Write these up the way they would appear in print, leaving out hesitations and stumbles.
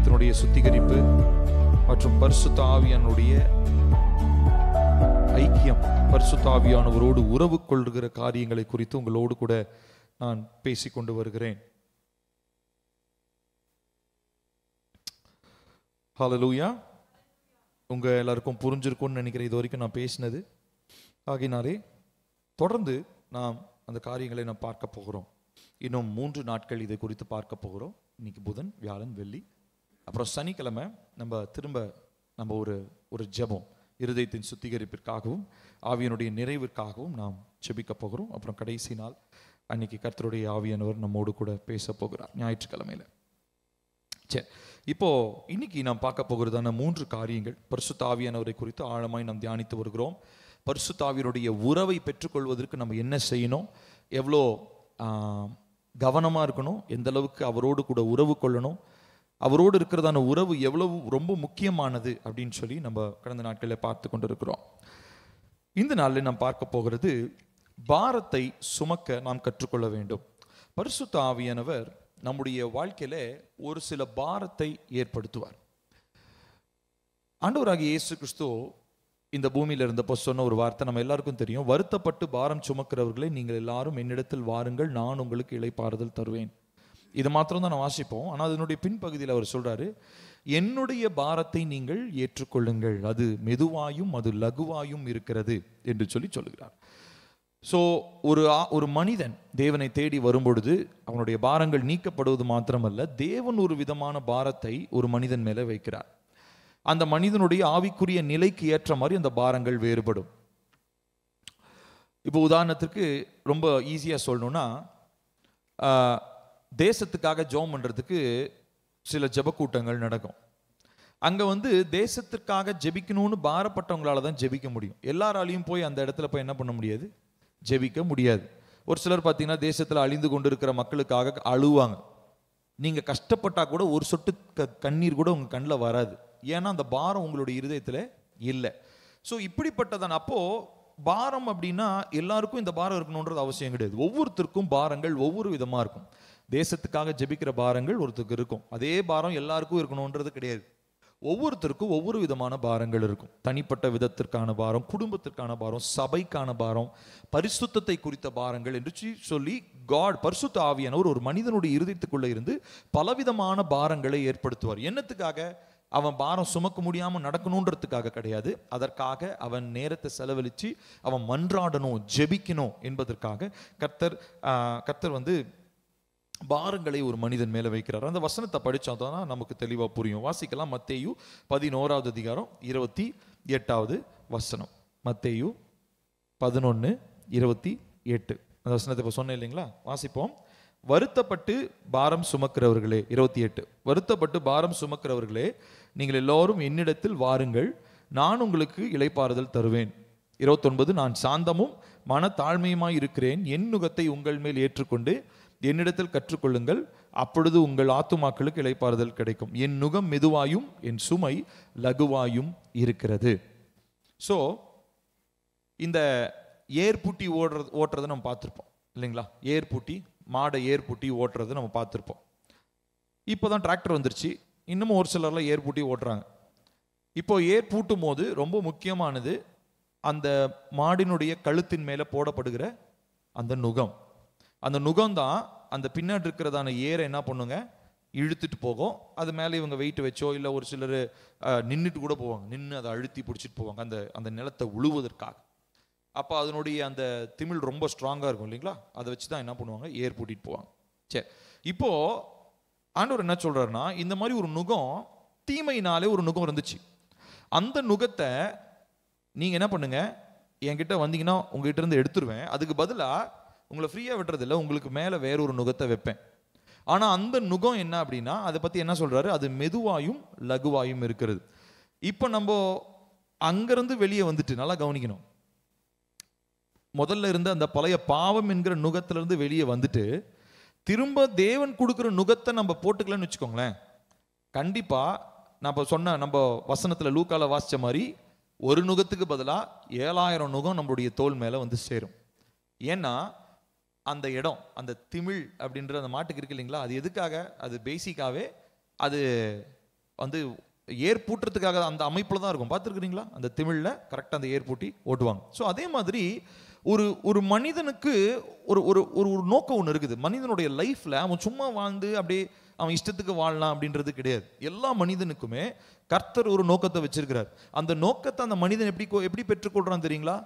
இருதயத்தினுடைய சுத்திகரிப்பு மற்றும் பரிசுத்த ஆவியானுடைய ஐக்கியம், பரிசுத்த ஆவியானவரோடு உறவு கொள்கிற காரியங்களை குறித்து உங்களோடு கூட நான் பேசிக்கொண்டு வருகிறேன். ஹல்லேலூயா. உங்க எல்லாருக்கும் புரிஞ்சிருக்கும்னு நினைக்கிறேன் இது வரைக்கும் நான் பேசினது. ஆகினாலே தொடர்ந்து நாம் அந்த காரியங்களை நாம் பார்க்க போகிறோம். இன்னும் 3 நாட்கள் இதை குறித்து பார்க்க போகிறோம். இன்னைக்கு புதன், வியாழன், வெள்ளி, அப்புறம் சனிக்கிழமை நம்ம ஒரு ஜெபம், இருதயத்தின் சுத்திகரிப்பிற்காகவும் ஆவியனுடைய நிறைவிற்காகவும் நாம் ஜெபிக்க போகிறோம். அப்புறம் கடைசி நாள் அன்னைக்கு கர்த்தருடைய ஆவியானவர் நம்மோடு கூட பேச போகிறார், ஞாயிற்றுக்கிழமையில. சரி, இப்போ இன்னைக்கு நாம் பார்க்க போகிறதான 3 காரியங்கள். பரிசுத்த ஆவியானவரை குறித்து ஆழமாய் நாம் தியானித்து வருகிறோம். பரிசுத்த ஆவியனுடைய உறவை பெற்றுக்கொள்வதற்கு நம்ம என்ன செய்யணும், எவ்வளோ கவனமாக இருக்கணும், எந்த அளவுக்கு அவரோடு கூட உறவு கொள்ளணும், அவரோடு இருக்கிறதான உறவு எவ்வளவு ரொம்ப முக்கியமானது அப்படின்னு சொல்லி நம்ம கடந்த நாட்களில் பார்த்து கொண்டு இருக்கிறோம். இந்த நாளில் நாம் பார்க்க போகிறது பாரத்தை சுமக்க நாம் கற்றுக்கொள்ள வேண்டும். பரிசுத்த ஆவியானவர் நம்முடைய வாழ்க்கையில ஒரு சில பாரத்தை ஏற்படுத்துவார். ஆண்டவராகிய இயேசு கிறிஸ்து இந்த பூமியில இருந்தப்போ சொன்ன ஒரு வார்த்தை நம்ம எல்லாருக்கும் தெரியும். வருத்தப்பட்டு பாரம் சுமக்கிறவர்களே நீங்கள் எல்லாரும் என்னிடத்தில் வாருங்கள், நான் உங்களுக்கு இளைப்பாறுதல் தருவேன். இது மாத்திரம் தான் நான் வாசிப்போம். ஆனால் அதனுடைய பின்பகுதியில் அவர் சொல்றாரு, என்னுடைய பாரத்தை நீங்கள் ஏற்றுக்கொள்ளுங்கள், அது மெதுவாயும் அது லகுவாயும் இருக்கிறது என்று சொல்லுகிறார். ஸோ ஒரு மனிதன் தேவனை தேடி வரும்பொழுது அவனுடைய பாரங்கள் நீக்கப்படுவது மாத்திரமல்ல, தேவன் ஒரு விதமான பாரத்தை ஒரு மனிதன் மேலே வைக்கிறார். அந்த மனிதனுடைய ஆவிக்குரிய நிலைக்கு ஏற்ற மாதிரி அந்த பாரங்கள் வேறுபடும். இப்போ உதாரணத்துக்கு ரொம்ப ஈஸியாக சொல்லணும்னா, தேசத்துக்காக ஜெபம் பண்ணுறதுக்கு சில ஜெபக்கூட்டங்கள் நடக்கும். அங்கே தேசத்திற்காக ஜெபிக்கணும்னு பாரப்பட்டவங்களால தான் ஜெபிக்க முடியும். எல்லாராலையும் போய் அந்த இடத்துல போய் என்ன பண்ண முடியாது, ஜெபிக்க முடியாது. ஒரு சிலர் பார்த்தீங்கன்னா தேசத்தில் அழிந்து கொண்டு இருக்கிற மக்களுக்காக அழுவாங்க. நீங்கள் கஷ்டப்பட்டா கூட ஒரு சொட்டு கண்ணீர் கூட உங்கள் கண்ணில் வராது. ஏன்னா அந்த பாரம் உங்களுடைய இருதயத்தில் இல்லை. ஸோ இப்படிப்பட்டதான். அப்போ பாரம் அப்படின்னா எல்லாருக்கும் இந்த பாரம் இருக்கணுன்றது அவசியம் கிடையாது. ஒவ்வொருத்தருக்கும் பாரங்கள் ஒவ்வொரு விதமாக இருக்கும். தேசத்துக்காக ஜெபிக்கிற பாரங்கள் ஒருத்தருக்கு இருக்கும். அதே பாரம் எல்லாருக்கும் இருக்கணுன்றது கிடையாது. ஒவ்வொருத்தருக்கும் ஒவ்வொரு விதமான பாரங்கள் இருக்கும். தனிப்பட்ட விதத்திற்கான பாரம், குடும்பத்திற்கான பாரம், சபைக்கான பாரம், பரிசுத்தத்தை குறித்த பாரங்கள் என்று சொல்லி பரிசுத்த ஆவியானவர் ஒரு மனிதனுடைய இருதயத்துக்குள்ள இருந்து பலவிதமான பாரங்களை ஏற்படுத்துவார். என்னத்துக்காக? அவன் பாரம் சுமக்க முடியாம நடக்கணுன்றதுக்காக கிடையாது. அதற்காக அவன் நேரத்தை செலவழிச்சு அவன் மன்றாடணும், ஜெபிக்கணும் என்பதற்காக கர்த்தர் பாரங்களை ஒரு மனிதன் மேல வைக்கிறார். அந்த வசனத்தை படிச்சாதான் நமக்கு தெளிவா புரியும். வாசிக்கலாம். மத்தேயு 11வது அதிகாரம் 28வது வசனம். மத்தேயு 11:28 அந்த வசனத்தை இப்ப சொன்னேன் இல்லைங்களா? வாசிப்போம். வருத்தப்பட்டு பாரம் சுமக்கிறவர்களே, 28, வருத்தப்பட்டு பாரம் சுமக்கிறவர்களே நீங்கள் எல்லோரும் என்னிடத்தில் வாருங்கள், நான் உங்களுக்கு இளைப்பாறுதல் தருவேன். 29, நான் சாந்தமும் மன தாழ்மையுமாய் இருக்கிறேன், என் நுகத்தை உங்கள் மேல் ஏற்றுக்கொண்டு என்னிடத்தில் கற்றுக்கொள்ளுங்கள், அப்பொழுது உங்கள் ஆத்துமாக்களுக்கு இளைப்பாறுதல் கிடைக்கும். என் நுகம் மெதுவாயும் என் சுமை லகுவாயும் இருக்கிறது. ஸோ இந்த ஏர்பூட்டி ஓட்டுறதை நம்ம பார்த்துருப்போம் இல்லைங்களா? ஏர்பூட்டி, மாடை ஏர்பூட்டி ஓட்டுறது நம்ம பார்த்துருப்போம். இப்போ தான் டிராக்டர் வந்துருச்சு. இன்னமும் ஒரு சிலர்லாம் ஏர்பூட்டி ஓட்டுறாங்க. இப்போ ஏர் பூட்டும் போது ரொம்ப முக்கியமானது அந்த மாடினுடைய கழுத்தின் மேலே போடப்படுகிற அந்த நுகம். அந்த நுகம்தான் அந்த பின்னாடி இருக்கிறதான ஏரை என்ன பண்ணுங்க, இழுத்துட்டு போகும். அது மேலே இவங்க வெயிட் வச்சோ இல்லை ஒரு சிலர் நின்றுட்டு கூட போவாங்க, நின்று அதை அழுத்தி பிடிச்சிட்டு போவாங்க அந்த நிலத்தை உழுவதற்காக. அப்போ அதனுடைய அந்த திமிழ் ரொம்ப ஸ்ட்ராங்காக இருக்கும் இல்லைங்களா? அதை வச்சு தான் என்ன பண்ணுவாங்க, ஏர் பூட்டிட்டு போவாங்க. சரி, இப்போ ஆண்டவர் என்ன சொல்றாருன்னா, இந்த மாதிரி ஒரு நுகம், தீமையினாலே ஒரு நுகம் இருந்துச்சு. அந்த நுகத்தை நீங்க என்ன பண்ணுங்க, என்கிட்ட வந்தீங்கன்னா உங்ககிட்ட இருந்து எடுத்துருவேன். அதுக்கு பதிலாக உங்களை ஃப்ரீயாக விட்டுறதில்ல, உங்களுக்கு மேலே வேற ஒரு நுகத்தை வைப்பேன். ஆனால் அந்த நுகம் என்ன அப்படின்னா, அதை பற்றி என்ன சொல்றாரு, அது மெதுவாயும் லகுவாயும் இருக்கிறது. இப்போ நம்ம அங்கிருந்து வெளியே வந்துட்டு நல்லா கவனிக்கணும். முதல்ல இருந்த அந்த பழைய பாவம் என்கிற நுகத்திலிருந்து வெளியே வந்துட்டு திரும்ப தேவன் கொடுக்குற நுகத்தை நம்ம போட்டுக்கலன்னு வச்சுக்கோங்களேன், கண்டிப்பா நம்ம வசனத்துல லூக்கால வாசிச்ச மாதிரி ஒரு நுகத்துக்கு பதிலாக 7000 நுகம் நம்மளுடைய தோல் மேல சேரும். ஏன்னா அந்த இடம், அந்த திமிழ் அப்படின்ற அந்த மாட்டுக்கு இருக்கு இல்லைங்களா, அது எதுக்காக, அது பேசிக்காவே அது வந்து ஏர் பூட்டுறதுக்காக அந்த அமைப்பில் தான் இருக்கும். பார்த்துருக்குறீங்களா? அந்த திமிழில் கரெக்டாக அந்த ஏர் பூட்டி ஓட்டுவாங்க. ஸோ அதே மாதிரி ஒரு ஒரு மனிதனுக்கு ஒரு ஒரு ஒரு ஒரு நோக்கம் ஒன்று இருக்குது. மனிதனுடைய லைஃப்பில் அவன் சும்மா வாழ்ந்து அப்படியே அவன் இஷ்டத்துக்கு வாழலாம் அப்படின்றது கிடையாது. எல்லா மனிதனுக்குமே கர்த்தர் ஒரு நோக்கத்தை வச்சிருக்கிறார். அந்த நோக்கத்தை அந்த மனிதன் எப்படி பெற்றுக்கொள்றான் தெரியுங்களா?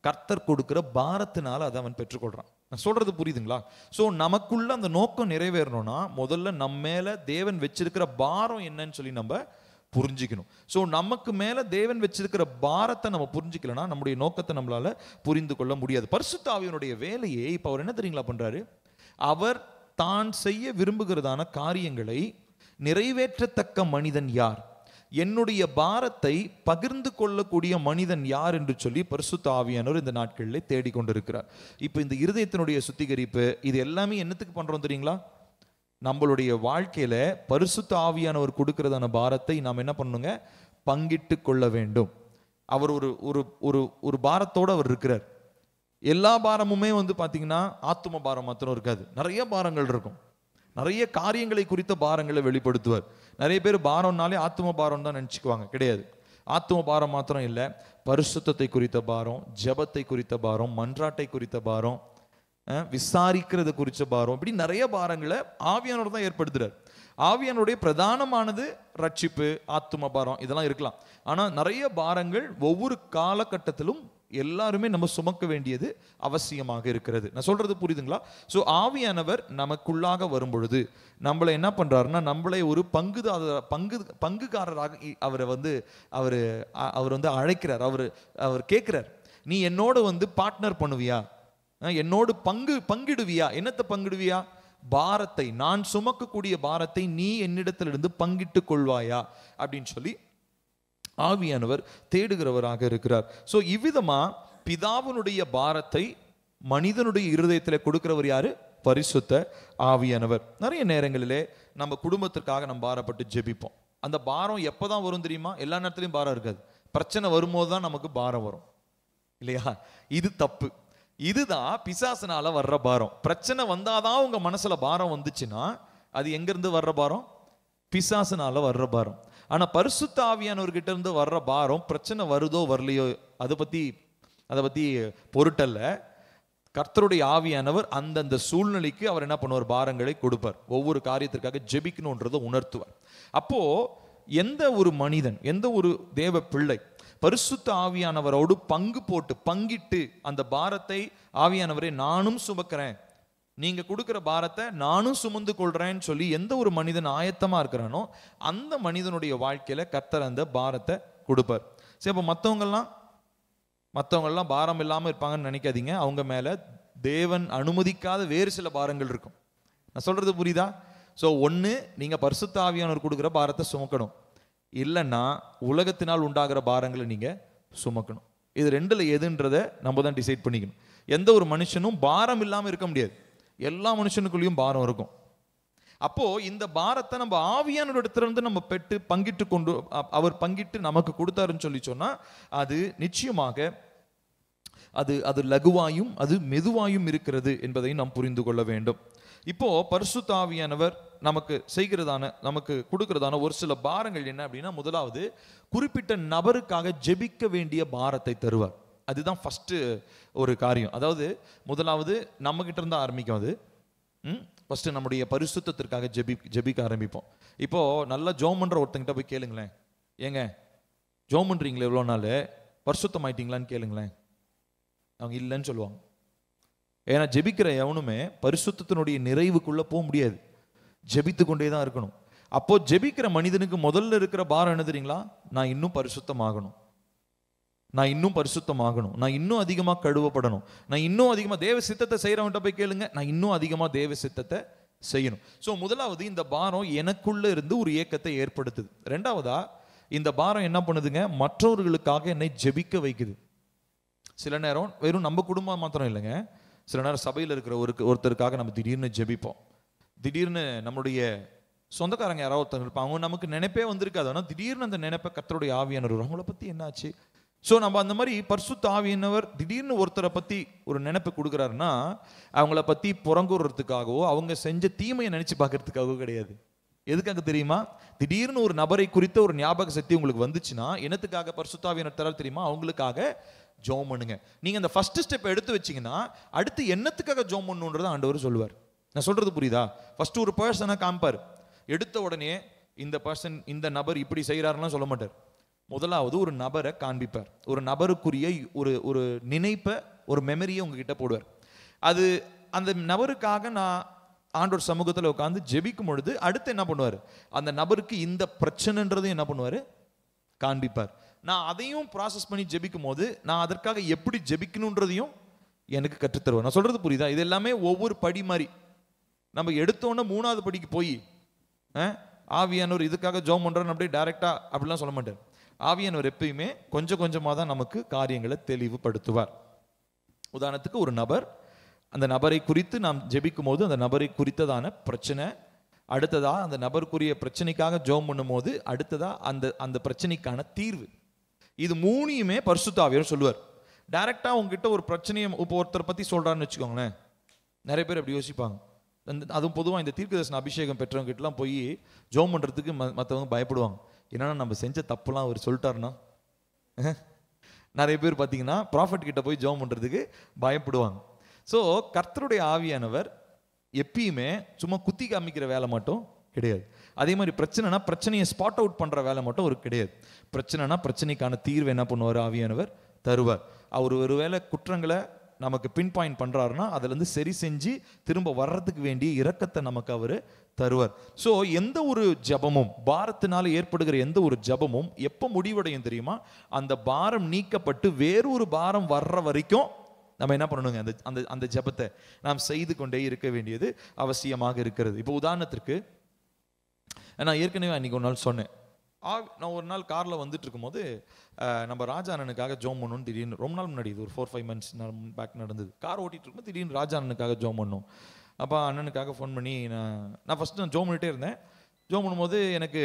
கர்த்தர் கொடுக்கிற பாரத்தினால அதை அவன் பெற்றுக்கொள்றான். நான் சொல்றது புரியுதுங்களா? ஸோ நமக்குள்ள அந்த நோக்கம் நிறைவேறணும்னா முதல்ல நம்ம மேல தேவன் வச்சிருக்கிற பாரம் என்னன்னு சொல்லி நம்ம புரிஞ்சுக்கணும். ஸோ நமக்கு மேல தேவன் வச்சிருக்கிற பாரத்தை நம்ம புரிஞ்சுக்கலன்னா நம்முடைய நோக்கத்தை நம்மளால புரிந்து கொள்ள முடியாது. பரிசுத்த ஆவியினுடைய வேலையை இப்ப அவர் என்ன தெரியுங்களா பண்றாரு? அவர் தான் செய்ய விரும்புகிறதான காரியங்களை நிறைவேற்றத்தக்க மனிதன் யார், என்னுடைய பாரத்தை பகிர்ந்து கொள்ளக்கூடிய மனிதன் யார் என்று சொல்லி பரிசுத்த ஆவியானவர் இந்த நாட்களில் தேடிக்கொண்டிருக்கிறார். இப்போ இந்த இருதயத்தினுடைய சுத்திகரிப்பு இது எல்லாமே என்னத்துக்கு பண்றோம் தெரியுங்களா? நம்மளுடைய வாழ்க்கையில பரிசுத்த ஆவியானவர் கொடுக்கிறதான பாரத்தை நாம் என்ன பண்ணுங்க? பங்கிட்டு கொள்ள வேண்டும். அவர் ஒரு ஒரு ஒரு ஒரு பாரத்தோடு அவர் இருக்கிறார். எல்லா பாரமுமே வந்து பார்த்தீங்கன்னா ஆத்தும பாரம் மாத்திரம் இருக்காது, நிறைய பாரங்கள் இருக்கும். நிறைய காரியங்களை குறித்த பாரங்களை வெளிப்படுத்துவார். நிறைய பேர் பாரம்னாலே ஆத்தும பாரம் தான் நினச்சிக்குவாங்க. கிடையாது. ஆத்தும பாரம் மாத்திரம் இல்லை, பரிசுத்தத்தை குறித்த பாரம், ஜெபத்தை குறித்த பாரம், மன்றாட்டை குறித்த பாரம், விசாரிக்கிறது குறித்த பாரம், இப்படி நிறைய பாரங்களை ஆவியானவர் தான் ஏற்படுத்துறார். ஆவியானுடைய பிரதானமானது ரட்சிப்பு, ஆத்தும பாரம் இதெல்லாம் இருக்கலாம். ஆனால் நிறைய பாரங்கள் ஒவ்வொரு காலகட்டத்திலும் எல்லாருமே நம்ம சுமக்க வேண்டியது அவசியமாக இருக்கிறது. நான் சொல்றது புரியுதுங்களா? ஸோ ஆவியானவர் நமக்குள்ளாக வரும் பொழுது நம்மளை என்ன பண்றாருன்னா, நம்மளை ஒரு பங்குகாரராக அவர் வந்து அழைக்கிறார். அவர் கேட்கிறார், நீ என்னோட வந்து பார்ட்னர் பண்ணுவியா, என்னோடு பங்கிடுவியா? என்னத்தை பங்கிடுவியா? பாரத்தை, நான் சுமக்கக்கூடிய பாரத்தை நீ என்னிடத்திலிருந்து பங்கிட்டு கொள்வாயா அப்படின்னு சொல்லி ஆவியானவர் தேடுகிறவராக இருக்கிறார். ஸோ இவ்விதமா பிதாவினுடைய பாரத்தை மனிதனுடைய இருதயத்தில் கொடுக்கிறவர் யாரு? பரிசுத்த ஆவியானவர். நிறைய நேரங்களிலே நம்ம குடும்பத்திற்காக நம்ம பாரப்பட்டு ஜெபிப்போம். அந்த பாரம் எப்போதான் வரும் தெரியுமா? எல்லா நேரத்துலையும் பாரம் இருக்காது. பிரச்சனை வரும்போது தான் நமக்கு பாரம் வரும், இல்லையா? இது தப்பு. இதுதான் பிசாசுனால வர்ற பாரம். பிரச்சனை வந்தாதான் உங்க மனசுல பாரம் வந்துச்சுன்னா அது எங்கிருந்து வர்ற பாரம்? பிசாசுனால வர்ற பாரம். ஆனா பரிசுத்த ஆவியானவர்கிட்ட இருந்து வர்ற பாரம், பிரச்சனை வருதோ வரலையோ அதை பத்தி பொருட்டல்ல. கர்த்தருடைய ஆவியானவர் அந்தந்த சூழ்நிலைக்கு அவர் என்ன பண்ணுவார்? பாரங்களை கொடுப்பார். ஒவ்வொரு காரியத்திற்காக ஜெபிக்கணும்ன்றதை உணர்த்துவார். அப்போ எந்த ஒரு மனிதன், எந்த ஒரு தேவ பிள்ளை பரிசுத்த ஆவியானவரோடு பங்கிட்டு அந்த பாரத்தை, ஆவியானவரை நானும் சுமக்கிறேன், நீங்க கொடுக்கிற பாரத்தை நானும் சுமந்து கொள்றேன்னு சொல்லி எந்த ஒரு மனிதன் ஆயத்தமா இருக்கிறானோ அந்த மனிதனுடைய வாழ்க்கையில கர்த்தர் அந்த பாரத்தை கொடுப்பார். சரி, அப்போ மற்றவங்கெல்லாம் பாரம் இல்லாம இருப்பாங்கன்னு நினைக்காதீங்க. அவங்க மேல தேவன் அனுமதிக்காத வேறு சில பாரங்கள் இருக்கும். நான் சொல்றது புரியுதா? ஸோ ஒன்று, நீங்க பரிசுத்த ஆவியானவர் கொடுக்குற பாரத்தை சுமக்கணும். இல்லைன்னா உலகத்தினால் உண்டாகிற பாரங்களை நீங்க சுமக்கணும். இது ரெண்டுல எதுன்றதை நம்ம தான் டிசைட் பண்ணிக்கணும். எந்த ஒரு மனுஷனும் பாரம் இல்லாம இருக்க முடியாது. எல்லா மனுஷனுக்குள்ளேயும் பாரம் இருக்கும். அப்போ இந்த பாரத்தை நம்ம ஆவியான இடத்துல இருந்து நம்ம பெற்று பங்கிட்டு கொண்டு அவர் பங்கிட்டு நமக்கு கொடுத்தாருன்னு சொல்லி சொன்னா அது நிச்சயமாக அது லகுவாயும் அது மெதுவாயும் இருக்கிறது என்பதை நாம் புரிந்து கொள்ள வேண்டும். இப்போ பரிசுத்த ஆவியானவர் நமக்கு கொடுக்கிறதான ஒரு சில பாரங்கள் என்ன அப்படின்னா, முதலாவது குறிப்பிட்ட நபருக்காக ஜெபிக்க வேண்டிய பாரத்தை தருவார். அதுதான் ஃபர்ஸ்ட் ஒரு காரியம். அதாவது முதலாவது நம்ம கிட்ட இருந்து ஆரம்பிக்கும். அது ஃபர்ஸ்ட் நம்முடைய பரிசுத்தத்திற்காக ஜெபிக்க ஆரம்பிப்போம். இப்போ நல்லா ஜோம் பண்ற ஒருத்தங்கிட்ட போய் கேளுங்களேன், ஏங்க ஜோம் பண்றீங்களே எவ்வளோ நாள், பரிசுத்தம் ஆயிட்டீங்களான்னு கேளுங்களேன். அவங்க இல்லைன்னு சொல்லுவாங்க. ஏன்னா ஜெபிக்கிற எவனுமே பரிசுத்தத்தினுடைய நிறைவுக்குள்ள போக முடியாது, ஜெபித்து கொண்டே தான் இருக்கணும். அப்போ ஜெபிக்கிற மனிதனுக்கு முதல்ல இருக்கிற பாரம் என்ன தெரியுங்களா? நான் இன்னும் பரிசுத்தமாகணும், நான் இன்னும் அதிகமாக கழுவப்படணும், நான் இன்னும் அதிகமாக தேவ சித்தத்தை செய்யறவன்ட்ட போய் கேளுங்க, நான் இன்னும் அதிகமாக தேவ சித்தத்தை செய்யணும். ஸோ முதலாவது இந்த பாரம் எனக்குள்ள இருந்து ஒரு ஏக்கத்தை ஏற்படுத்துது. ரெண்டாவதா இந்த பாரம் என்ன பண்ணுதுங்க? மற்றவர்களுக்காக என்னை ஜெபிக்க வைக்குது. சில நேரம் வெறும் நம்ம குடும்பம் மாத்திரம் இல்லைங்க, சில நேரம் சபையில் இருக்கிற ஒருத்தருக்காக நம்ம திடீர்னு ஜெபிப்போம். திடீர்னு நம்மளுடைய சொந்தக்காரங்க யாராவது ஒருத்தங்க இருப்பாங்க, அவங்க நமக்கு நினைப்பே வந்திருக்காது, ஆனால் திடீர்னு அந்த நினைப்பை கர்த்தருடைய ஆவியானவர் அவங்கள பற்றி என்னாச்சு. ஸோ நம்ம அந்த மாதிரி பரிசுத்த ஆவியானவர் திடீர்னு ஒருத்தரை பற்றி ஒரு நினைப்பு கொடுக்குறாருன்னா அவங்கள பற்றி புறங்கூறதுக்காகவோ அவங்க செஞ்ச தீமையை நினச்சி பார்க்கறதுக்காகவோ கிடையாது. எதுக்காக தெரியுமா? திடீர்னு ஒரு நபரை குறித்த ஒரு ஞாபக சக்தி உங்களுக்கு வந்துச்சுன்னா என்னத்துக்காக பரிசுத்த ஆவியானவர் தரார் தெரியுமா? அவங்களுக்காக ஜெபம் பண்ணுங்க. நீங்க அந்த ஃபர்ஸ்ட் ஸ்டெப் எடுத்து வச்சீங்கன்னா அடுத்து என்னத்துக்காக ஜெபம் பண்ணணும்ன்றத ஆண்டவர் சொல்லுவார். நான் சொல்றது புரியுதா? ஃபர்ஸ்ட் ஒரு பர்சனை காமிப்பார். எடுத்த உடனே இந்த பர்சன் இந்த நபர் இப்படி செய்யறாருலாம் சொல்ல மாட்டார். முதலாவது ஒரு நபரை காண்பிப்பார். ஒரு நபருக்குரிய ஒரு ஒரு நினைப்பை, ஒரு மெமரியை உங்ககிட்ட போடுவார். அது அந்த நபருக்காக நான் ஆண்டவர் சமூகத்தில் உட்காந்து ஜெபிக்கும் பொழுது அடுத்து என்ன பண்ணுவார்? அந்த நபருக்கு இந்த பிரச்சனைன்றதையும் என்ன பண்ணுவார்? காண்பிப்பார். நான் அதையும் ப்ராசஸ் பண்ணி ஜெபிக்கும் போது நான் அதற்காக எப்படி ஜெபிக்கணுன்றதையும் எனக்கு கற்றுத்தருவார். நான் சொல்றது புரியுதா? இது எல்லாமே ஒவ்வொரு படி மாதிரி. நம்ம எடுத்தோன்னே 3வது படிக்கு போய் ஆவியானவர் இதுக்காக ஜெபம் பண்றோன்னு அப்படியே டைரக்டா அப்படிலாம் சொல்ல மாட்டார். ஆவியானவர் எப்பயுமே கொஞ்சம் கொஞ்சமாக தான் நமக்கு காரியங்களை தெளிவுபடுத்துவார். உதாரணத்துக்கு ஒரு நபர், அந்த நபரை குறித்து நாம் ஜெபிக்கும் போது அந்த நபரை குறித்ததான பிரச்சனை, அடுத்ததா அந்த நபருக்குரிய பிரச்சனைக்காக ஜெபம் பண்ணும் போது அடுத்ததா அந்த அந்த பிரச்சனைக்கான தீர்வு. இது 3யுமே பரிசுத்த ஆவியானவர் சொல்லுவார். டைரக்டா உங்ககிட்ட ஒரு பிரச்சனையை இப்போ ஒருத்தரை பத்தி சொல்றான்னு வச்சுக்கோங்களேன். நிறைய பேர் அப்படி யோசிப்பாங்க. அதுவும் பொதுவாக இந்த தீர்க்கதரிசன அபிஷேகம் பெற்றவங்க கிட்டலாம் போய் ஜெபம் பண்றதுக்கு மற்றவங்க பயப்படுவாங்க. என்னன்னா நம்ம செஞ்ச தப்புலாம் அவர் சொல்லிட்டாருன்னா. நிறைய பேர் பார்த்தீங்கன்னா ப்ராஃபட் கிட்ட போய் ஜெபம் பண்றதுக்கு பயப்படுவாங்க. ஸோ கர்த்தருடைய ஆவியானவர் எப்பயுமே சும்மா குத்தி காமிக்கிற வேலை மட்டும் கிடையாது. அதே மாதிரி பிரச்சனைனா பிரச்சனையை ஸ்பாட் அவுட் பண்ற வேலை மட்டும் ஒரு கிடையாது. பிரச்சனைனா பிரச்சனைக்கான தீர்வு என்ன பண்ணுவார்? ஆவியானவர் தருவார். அவர் ஒருவேளை குற்றங்களை நமக்கு பின் பாயிண்ட் பண்றாருன்னா அதுல இருந்து சரி செஞ்சு திரும்ப வர்றதுக்கு வேண்டிய இரக்கத்தை நமக்கு அவர் தருவார். ஸோ எந்த ஒரு ஜபமும், பாரத்தினால ஏற்படுகிற எந்த ஒரு ஜபமும் எப்போ முடிவடையும் தெரியுமா? அந்த பாரம் நீக்கப்பட்டு வேறொரு பாரம் வர்ற வரைக்கும் நம்ம என்ன பண்ணணுங்க? அந்த அந்த அந்த ஜபத்தை நாம் செய்து கொண்டே இருக்க வேண்டியது அவசியமாக இருக்கிறது. இப்போ உதாரணத்திற்கு நான் ஏற்கனவே அன்னைக்கு ஒரு நாள் சொன்னேன். நான் ஒரு நாள் காரில் வந்துட்டு இருக்கும்போது நம்ம ராஜா அண்ணனுக்காக ஜெபம் பண்ணணும்னு திடீர்னு, ரொம்ப நாள் முன்னாடி, இது ஒரு 4-5 months பேக் நடந்தது. கார் ஓட்டிட்டு இருக்கும்போது திடீர்னு ராஜா அண்ணனுக்காக ஜெபம் பண்ணணும். அப்போ அண்ணனுக்காக ஃபோன் பண்ணி நான் ஃபஸ்ட்டு ஜெபம் பண்ணிட்டே இருந்தேன். ஜெபம் பண்ணும்போது எனக்கு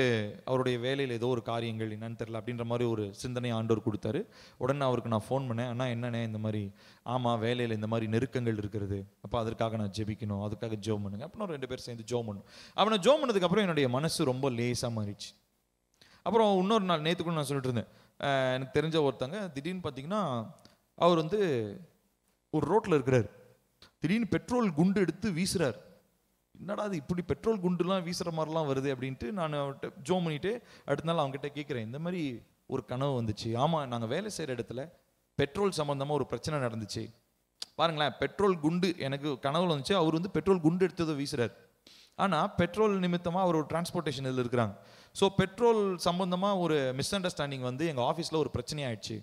அவருடைய வேலையில் ஏதோ ஒரு காரியங்கள் என்னன்னு தெரியல அப்படின்ற மாதிரி ஒரு சிந்தனை ஆண்டவர் கொடுத்தாரு. உடனே அவருக்கு நான் ஃபோன் பண்ணேன். அண்ணா என்னண்ணே இந்த மாதிரி, ஆமாம் வேலையில் இந்த மாதிரி நெருக்கங்கள் இருக்கிறது, அப்போ அதற்காக நான் ஜெபிக்கணும், அதுக்காக ஜெபம் பண்ணுங்க. அப்புறம் 2 பேர் சேர்ந்து ஜெபம் பண்ணணும். அவனை ஜெபம் பண்ணதுக்கப்புறம் என்னுடைய மனசு ரொம்ப லேசாக மாறிடுச்சு. அப்புறம் இன்னொரு நாள் நேற்றுக்குள்ள நான் சொல்லிட்டு இருந்தேன், எனக்கு தெரிஞ்ச ஒருத்தங்க திடீர்னு பார்த்தீங்கன்னா அவர் வந்து ஒரு ரோட்டில் இருக்கிறார். திடீர்னு பெட்ரோல் குண்டு எடுத்து வீசுறார். என்னடா அது இப்படி பெட்ரோல் குண்டுலாம் வீசுகிற மாதிரிலாம் வருது அப்படின்ட்டு நான் அவர்கிட்ட ஜோம் பண்ணிட்டு அடுத்த நாள் அவங்ககிட்ட கேட்குறேன், இந்த மாதிரி ஒரு கனவு வந்துச்சு. ஆமாம், நாங்கள் வேலை செய்கிற இடத்துல பெட்ரோல் சம்மந்தமாக ஒரு பிரச்சனை நடந்துச்சு. பாருங்களேன், பெட்ரோல் குண்டு எனக்கு கனவுல வந்துச்சு. அவர் வந்து பெட்ரோல் குண்டு எடுத்ததை வீசுறார். ஆனால் பெட்ரோல் நிமித்தமாக அவர் ஒரு டிரான்ஸ்போர்ட்டேஷன் இதில் இருக்கிறாங்க. ஸோ பெட்ரோல் சம்பந்தமாக ஒரு மிஸ் அண்டர்ஸ்டாண்டிங் வந்து எங்கள் ஆஃபீஸில் ஒரு பிரச்சனை ஆயிடுச்சு.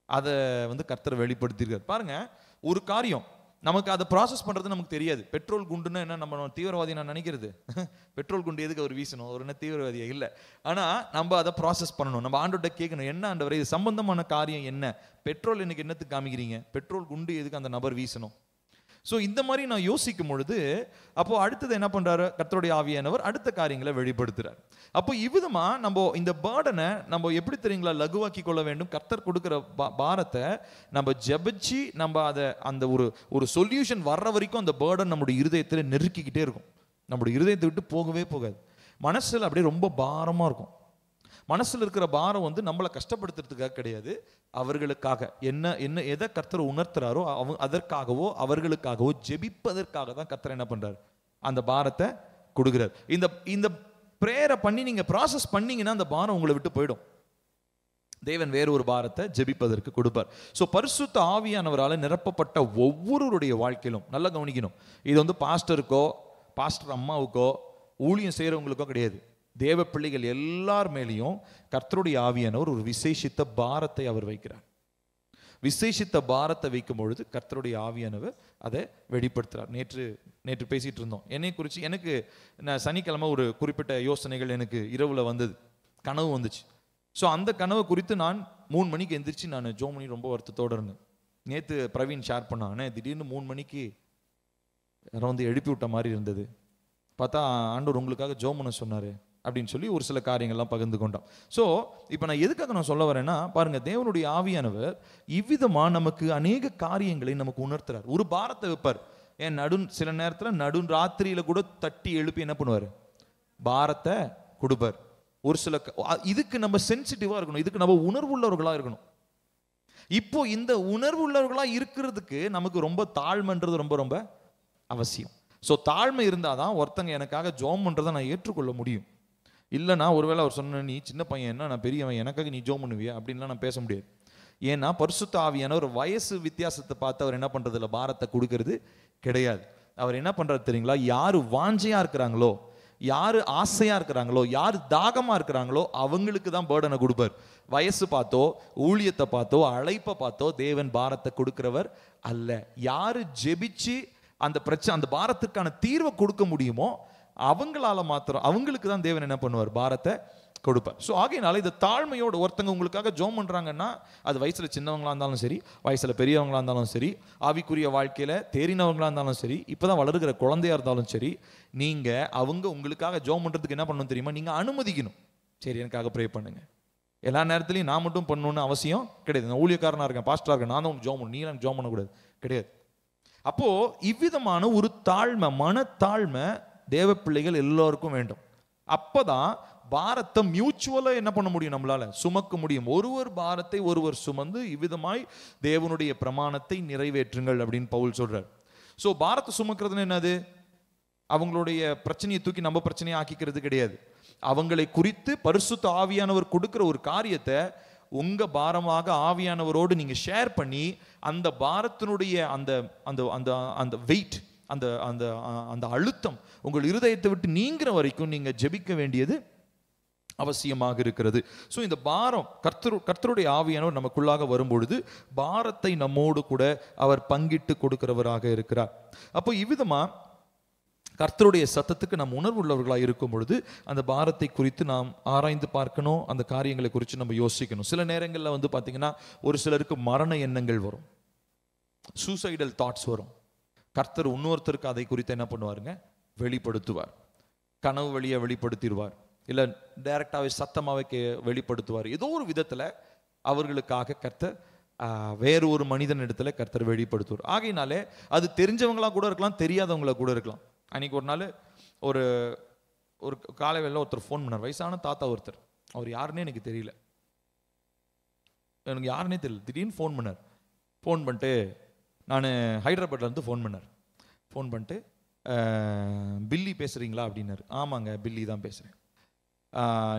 அதை வந்து கர்த்தர் வெளிப்படுத்தியிருக்கார். பாருங்க, ஒரு காரியம் நமக்கு அதை ப்ராசஸ் பண்ணுறது நமக்கு தெரியாது. பெட்ரோல் குண்டுன்னா என்ன, நம்ம தீவிரவாதி நான் நினைக்கிறது பெட்ரோல் குண்டு எதுக்கு அவர் வீசணும், ஒரு என்ன தீவிரவாதியா இல்லை. ஆனால் நம்ம அதை ப்ராசஸ் பண்ணணும். நம்ம ஆண்டவர்கிட்ட கேட்கணும், என்ன ஆண்டவரே இது சம்பந்தமான காரியம் என்ன, பெட்ரோல் எனக்கு என்னத்துக்கு காமிக்கிறீங்க, பெட்ரோல் குண்டு எதுக்கு அந்த நபர் வீசணும். ஸோ இந்த மாதிரி நான் யோசிக்கும் பொழுது அப்போ அடுத்தது என்ன பண்றாரு? கர்த்தருடைய ஆவியானவர் அடுத்த காரியங்களை வெளிப்படுத்துறார். அப்போ இவ்விதமா நம்ம இந்த பேர்டனை நம்ம எப்படி தெரியுங்களா லகுவாக்கி கொள்ள வேண்டும்? கர்த்தர் கொடுக்குற பாரத்தை நம்ம ஜெபிச்சு நம்ம அதை அந்த ஒரு சொல்யூஷன் வர்ற வரைக்கும் அந்த பேர்டன் நம்முடைய இருதயத்தில் நெருக்கிக்கிட்டே இருக்கும். நம்முடைய இருதயத்தை விட்டு போகவே போகாது. மனசில் அப்படியே ரொம்ப பாரமா இருக்கும். மனசில் இருக்கிற பாரம் வந்து நம்மளை கஷ்டப்படுத்துறதுக்காக கிடையாது, அவர்களுக்காக என்ன என்ன எதை கர்த்தர் உணர்த்துறாரோ அதற்காகவோ அவர்களுக்காகவோ ஜெபிப்பதற்காக தான் கர்த்தர் என்ன பண்றாரு? அந்த பாரத்தை கொடுக்குறார். இந்த இந்த பிரேயரை பண்ணி நீங்க ப்ராசஸ் பண்ணீங்கன்னா அந்த பாரம் உங்களை விட்டு போயிடும். தேவன் வேறு ஒரு பாரத்தை ஜெபிப்பதற்கு கொடுப்பார். ஸோ பரிசுத்த ஆவியானவரால் நிரப்பப்பட்ட ஒவ்வொருவருடைய வாழ்க்கையிலும் நல்லா கவனிக்கணும். இது வந்து பாஸ்டருக்கோ பாஸ்டர் அம்மாவுக்கோ ஊழியம் செய்கிறவங்களுக்கோ கிடையாது. தேவ பிள்ளைகள் எல்லார் மேலேயும் கர்த்தருடைய ஆவியானவர் ஒரு விசேஷித்த பாரத்தை அவர் வைக்கிறார். விசேஷித்த பாரத்தை வைக்கும் பொழுது கர்த்தருடைய ஆவியானவர் அதை வெளிப்படுத்துறார். நேற்று பேசிட்டு இருந்தோம் என்னை குறித்து. எனக்கு நான் சனிக்கிழமை ஒரு குறிப்பிட்ட யோசனைகள் எனக்கு இரவுல வந்தது, கனவு வந்துச்சு. ஸோ அந்த கனவை குறித்து நான் 3 மணிக்கு எந்திரிச்சு நான் ஜோம் பண்ணி ரொம்ப வருத்தத்தோடு இருந்தேன். நேற்று பிரவீன் ஷேர் பண்ணானே, திடீர்னு 3 மணிக்கு யாரும் வந்து எழுப்பி விட்ட மாதிரி இருந்தது. பார்த்தா ஆண்டவர் உங்களுக்காக ஜோம் பண்ண சொன்னார் அப்படின்னு சொல்லி ஒரு சில காரியங்கள்லாம் பகிர்ந்து கொண்டோம். ஸோ இப்போ நான் எதுக்காக நான் சொல்ல வரேன்னா, பாருங்க, தேவனுடைய ஆவியானவர் இவ்விதமா நமக்கு அநேக காரியங்களை நமக்கு உணர்த்துறார். ஒரு பாரத்தை வைப்பார். சில நேரத்தில் ராத்திரியில கூட தட்டி எழுப்பி என்ன பண்ணுவார்? பாரத்தை கொடுப்பார். ஒரு சில இதுக்கு நம்ம சென்சிட்டிவா இருக்கணும், இதுக்கு நம்ம உணர்வுள்ளவர்களா இருக்கணும். இப்போ இந்த உணர்வுள்ளவர்களா இருக்கிறதுக்கு நமக்கு ரொம்ப தாழ்மைன்றது ரொம்ப ரொம்ப அவசியம். ஸோ தாழ்மை இருந்தாதான் ஒருத்தங்க எனக்காக ஜோம் பண்றதை நான் ஏற்றுக்கொள்ள முடியும். இல்லைனா ஒருவேளை அவர் சொன்ன நீ சின்ன பையன் என்ன, நான் பெரியவன், எனக்காக நீ ஜோம் பண்ணுவியா அப்படின்லாம் நான் பேச முடியாது. ஏன்னா பரிசுத்த ஆவியான ஒரு வயசு வித்தியாசத்தை பார்த்து அவர் என்ன பண்றதுல பாரத்தை கொடுக்கறது கிடையாது. அவர் என்ன பண்றது தெரியுங்களா? யாரு வாஞ்சையா இருக்கிறாங்களோ, யாரு ஆசையா இருக்கிறாங்களோ, யாரு தாகமா இருக்கிறாங்களோ அவங்களுக்கு தான் பேர்டனை கொடுப்பார். வயசு பார்த்தோ, ஊழியத்தை பார்த்தோ, அழைப்பை பார்த்தோ தேவன் பாரத்தை கொடுக்கிறவர் அல்ல. யாரு ஜெபிச்சு அந்த பிரச்சனை, அந்த பாரத்துக்கான தீர்வை கொடுக்க முடியுமோ அவங்களால மாத்திரம், அவங்களுக்கு தான் தேவன் என்ன பண்ணுவார், பாரத்தை கொடுப்பார். ஸோ ஆகையினால இந்த தாழ்மையோடு ஒருத்தங்க உங்களுக்காக ஜோம் பண்றாங்கன்னா, அது வயசுல சின்னவங்களா இருந்தாலும் சரி, வயசுல பெரியவங்களா இருந்தாலும் சரி, ஆவிக்குரிய வாழ்க்கையில தேறினவங்களா இருந்தாலும் சரி, இப்பதான் வளருகிற குழந்தையா இருந்தாலும் சரி, நீங்க அவங்க உங்களுக்காக ஜோம் பண்றதுக்கு என்ன பண்ணணும் தெரியுமா? நீங்க அனுமதிக்கணும். சரி எனக்காக ப்ரே பண்ணுங்க. எல்லா நேரத்துலையும் நான் மட்டும் பண்ணணும்னு அவசியம் கிடையாது. நான் ஊழியக்காரனா இருக்கேன், பாஸ்டரா இருக்கேன், நான் தான் உங்களுக்கு ஜோம் பண்ணணும், நீ எனக்கு ஜோம் பண்ணக்கூடாது கிடையாது. அப்போ இவ்விதமான ஒரு தாழ்மை, மனத்தாழ்மை தேவ பிள்ளைகள் எல்லோருக்கும் வேண்டும். அப்பதான் பாரத்தை மியூச்சுவலா என்ன பண்ண முடியும், நம்மளால சுமக்க முடியும். ஒருவர் பாரத்தை ஒருவர் சுமந்து இவ்விதமாய் தேவனுடைய பிரமாணத்தை நிறைவேற்றுங்கள் அப்படின்னு பவுல் சொல்றார். ஸோ பாரத்தை சுமக்கிறதுன்னு என்னது? அவங்களுடைய பிரச்சனையை தூக்கி நம்ம பிரச்சனையை ஆக்கிக்கிறது கிடையாது. அவங்களை குறித்து பரிசுத்த ஆவியானவர் கொடுக்கிற ஒரு காரியத்தை உங்க பாரமாக ஆவியானவரோடு நீங்க ஷேர் பண்ணி அந்த பாரத்தினுடைய அந்த அந்த அந்த அந்த வெயிட், அந்த அந்த அந்த அழுத்தம் உங்கள் இருதயத்தை விட்டு நீங்கிற வரைக்கும் நீங்க ஜெபிக்க வேண்டியது அவசியமாக இருக்கிறது. ஸோ இந்த பாரம் கர்த்தருடைய ஆவியானவர் நமக்குள்ளாக வரும்பொழுது பாரத்தை நம்மோடு கூட அவர் பங்கிட்டு கொடுக்கிறவராக இருக்கிறார். அப்போ இவ்விதமா கர்த்தருடைய சத்தத்துக்கு நாம் உணர்வு உள்ளவர்களாக இருக்கும் பொழுது அந்த பாரத்தை குறித்து நாம் ஆராய்ந்து பார்க்கணும், அந்த காரியங்களை குறித்து நம்ம யோசிக்கணும். சில நேரங்களில் வந்து பார்த்தீங்கன்னா ஒரு சிலருக்கு மரண எண்ணங்கள் வரும், சூசைடல் தாட்ஸ் வரும். கர்த்தர் இன்னொருத்தருக்கு அதை குறித்து என்ன பண்ணுவாருங்க, வெளிப்படுத்துவார். கனவு வழியை வெளிப்படுத்திடுவார், இல்லை டைரக்டாகவே சத்தமாகவே வெளிப்படுத்துவார். ஏதோ ஒரு விதத்தில் அவர்களுக்காக கர்த்தர் வேறு ஒரு மனிதன் இடத்துல கர்த்தர் வெளிப்படுத்துவார். ஆகையினாலே அது தெரிஞ்சவங்களா கூட இருக்கலாம், தெரியாதவங்களா கூட இருக்கலாம். அன்னைக்கு ஒரு நாள் ஒரு ஒரு காலை வேளையில ஒருத்தர் ஃபோன் பண்ணார், வயசான தாத்தா ஒருத்தர். அவர் யாருன்னே எனக்கு தெரியல, எனக்கு யாருன்னே தெரியல. திடீர்னு ஃபோன் பண்ணார். ஃபோன் பண்ணிட்டு நான் ஹைதராபாத்லேருந்து ஃபோன் பண்ணார். ஃபோன் பண்ணிட்டு பில்லி பேசுகிறீங்களா அப்படின்னாரு. ஆமாங்க பில்லி தான் பேசுகிறேன்.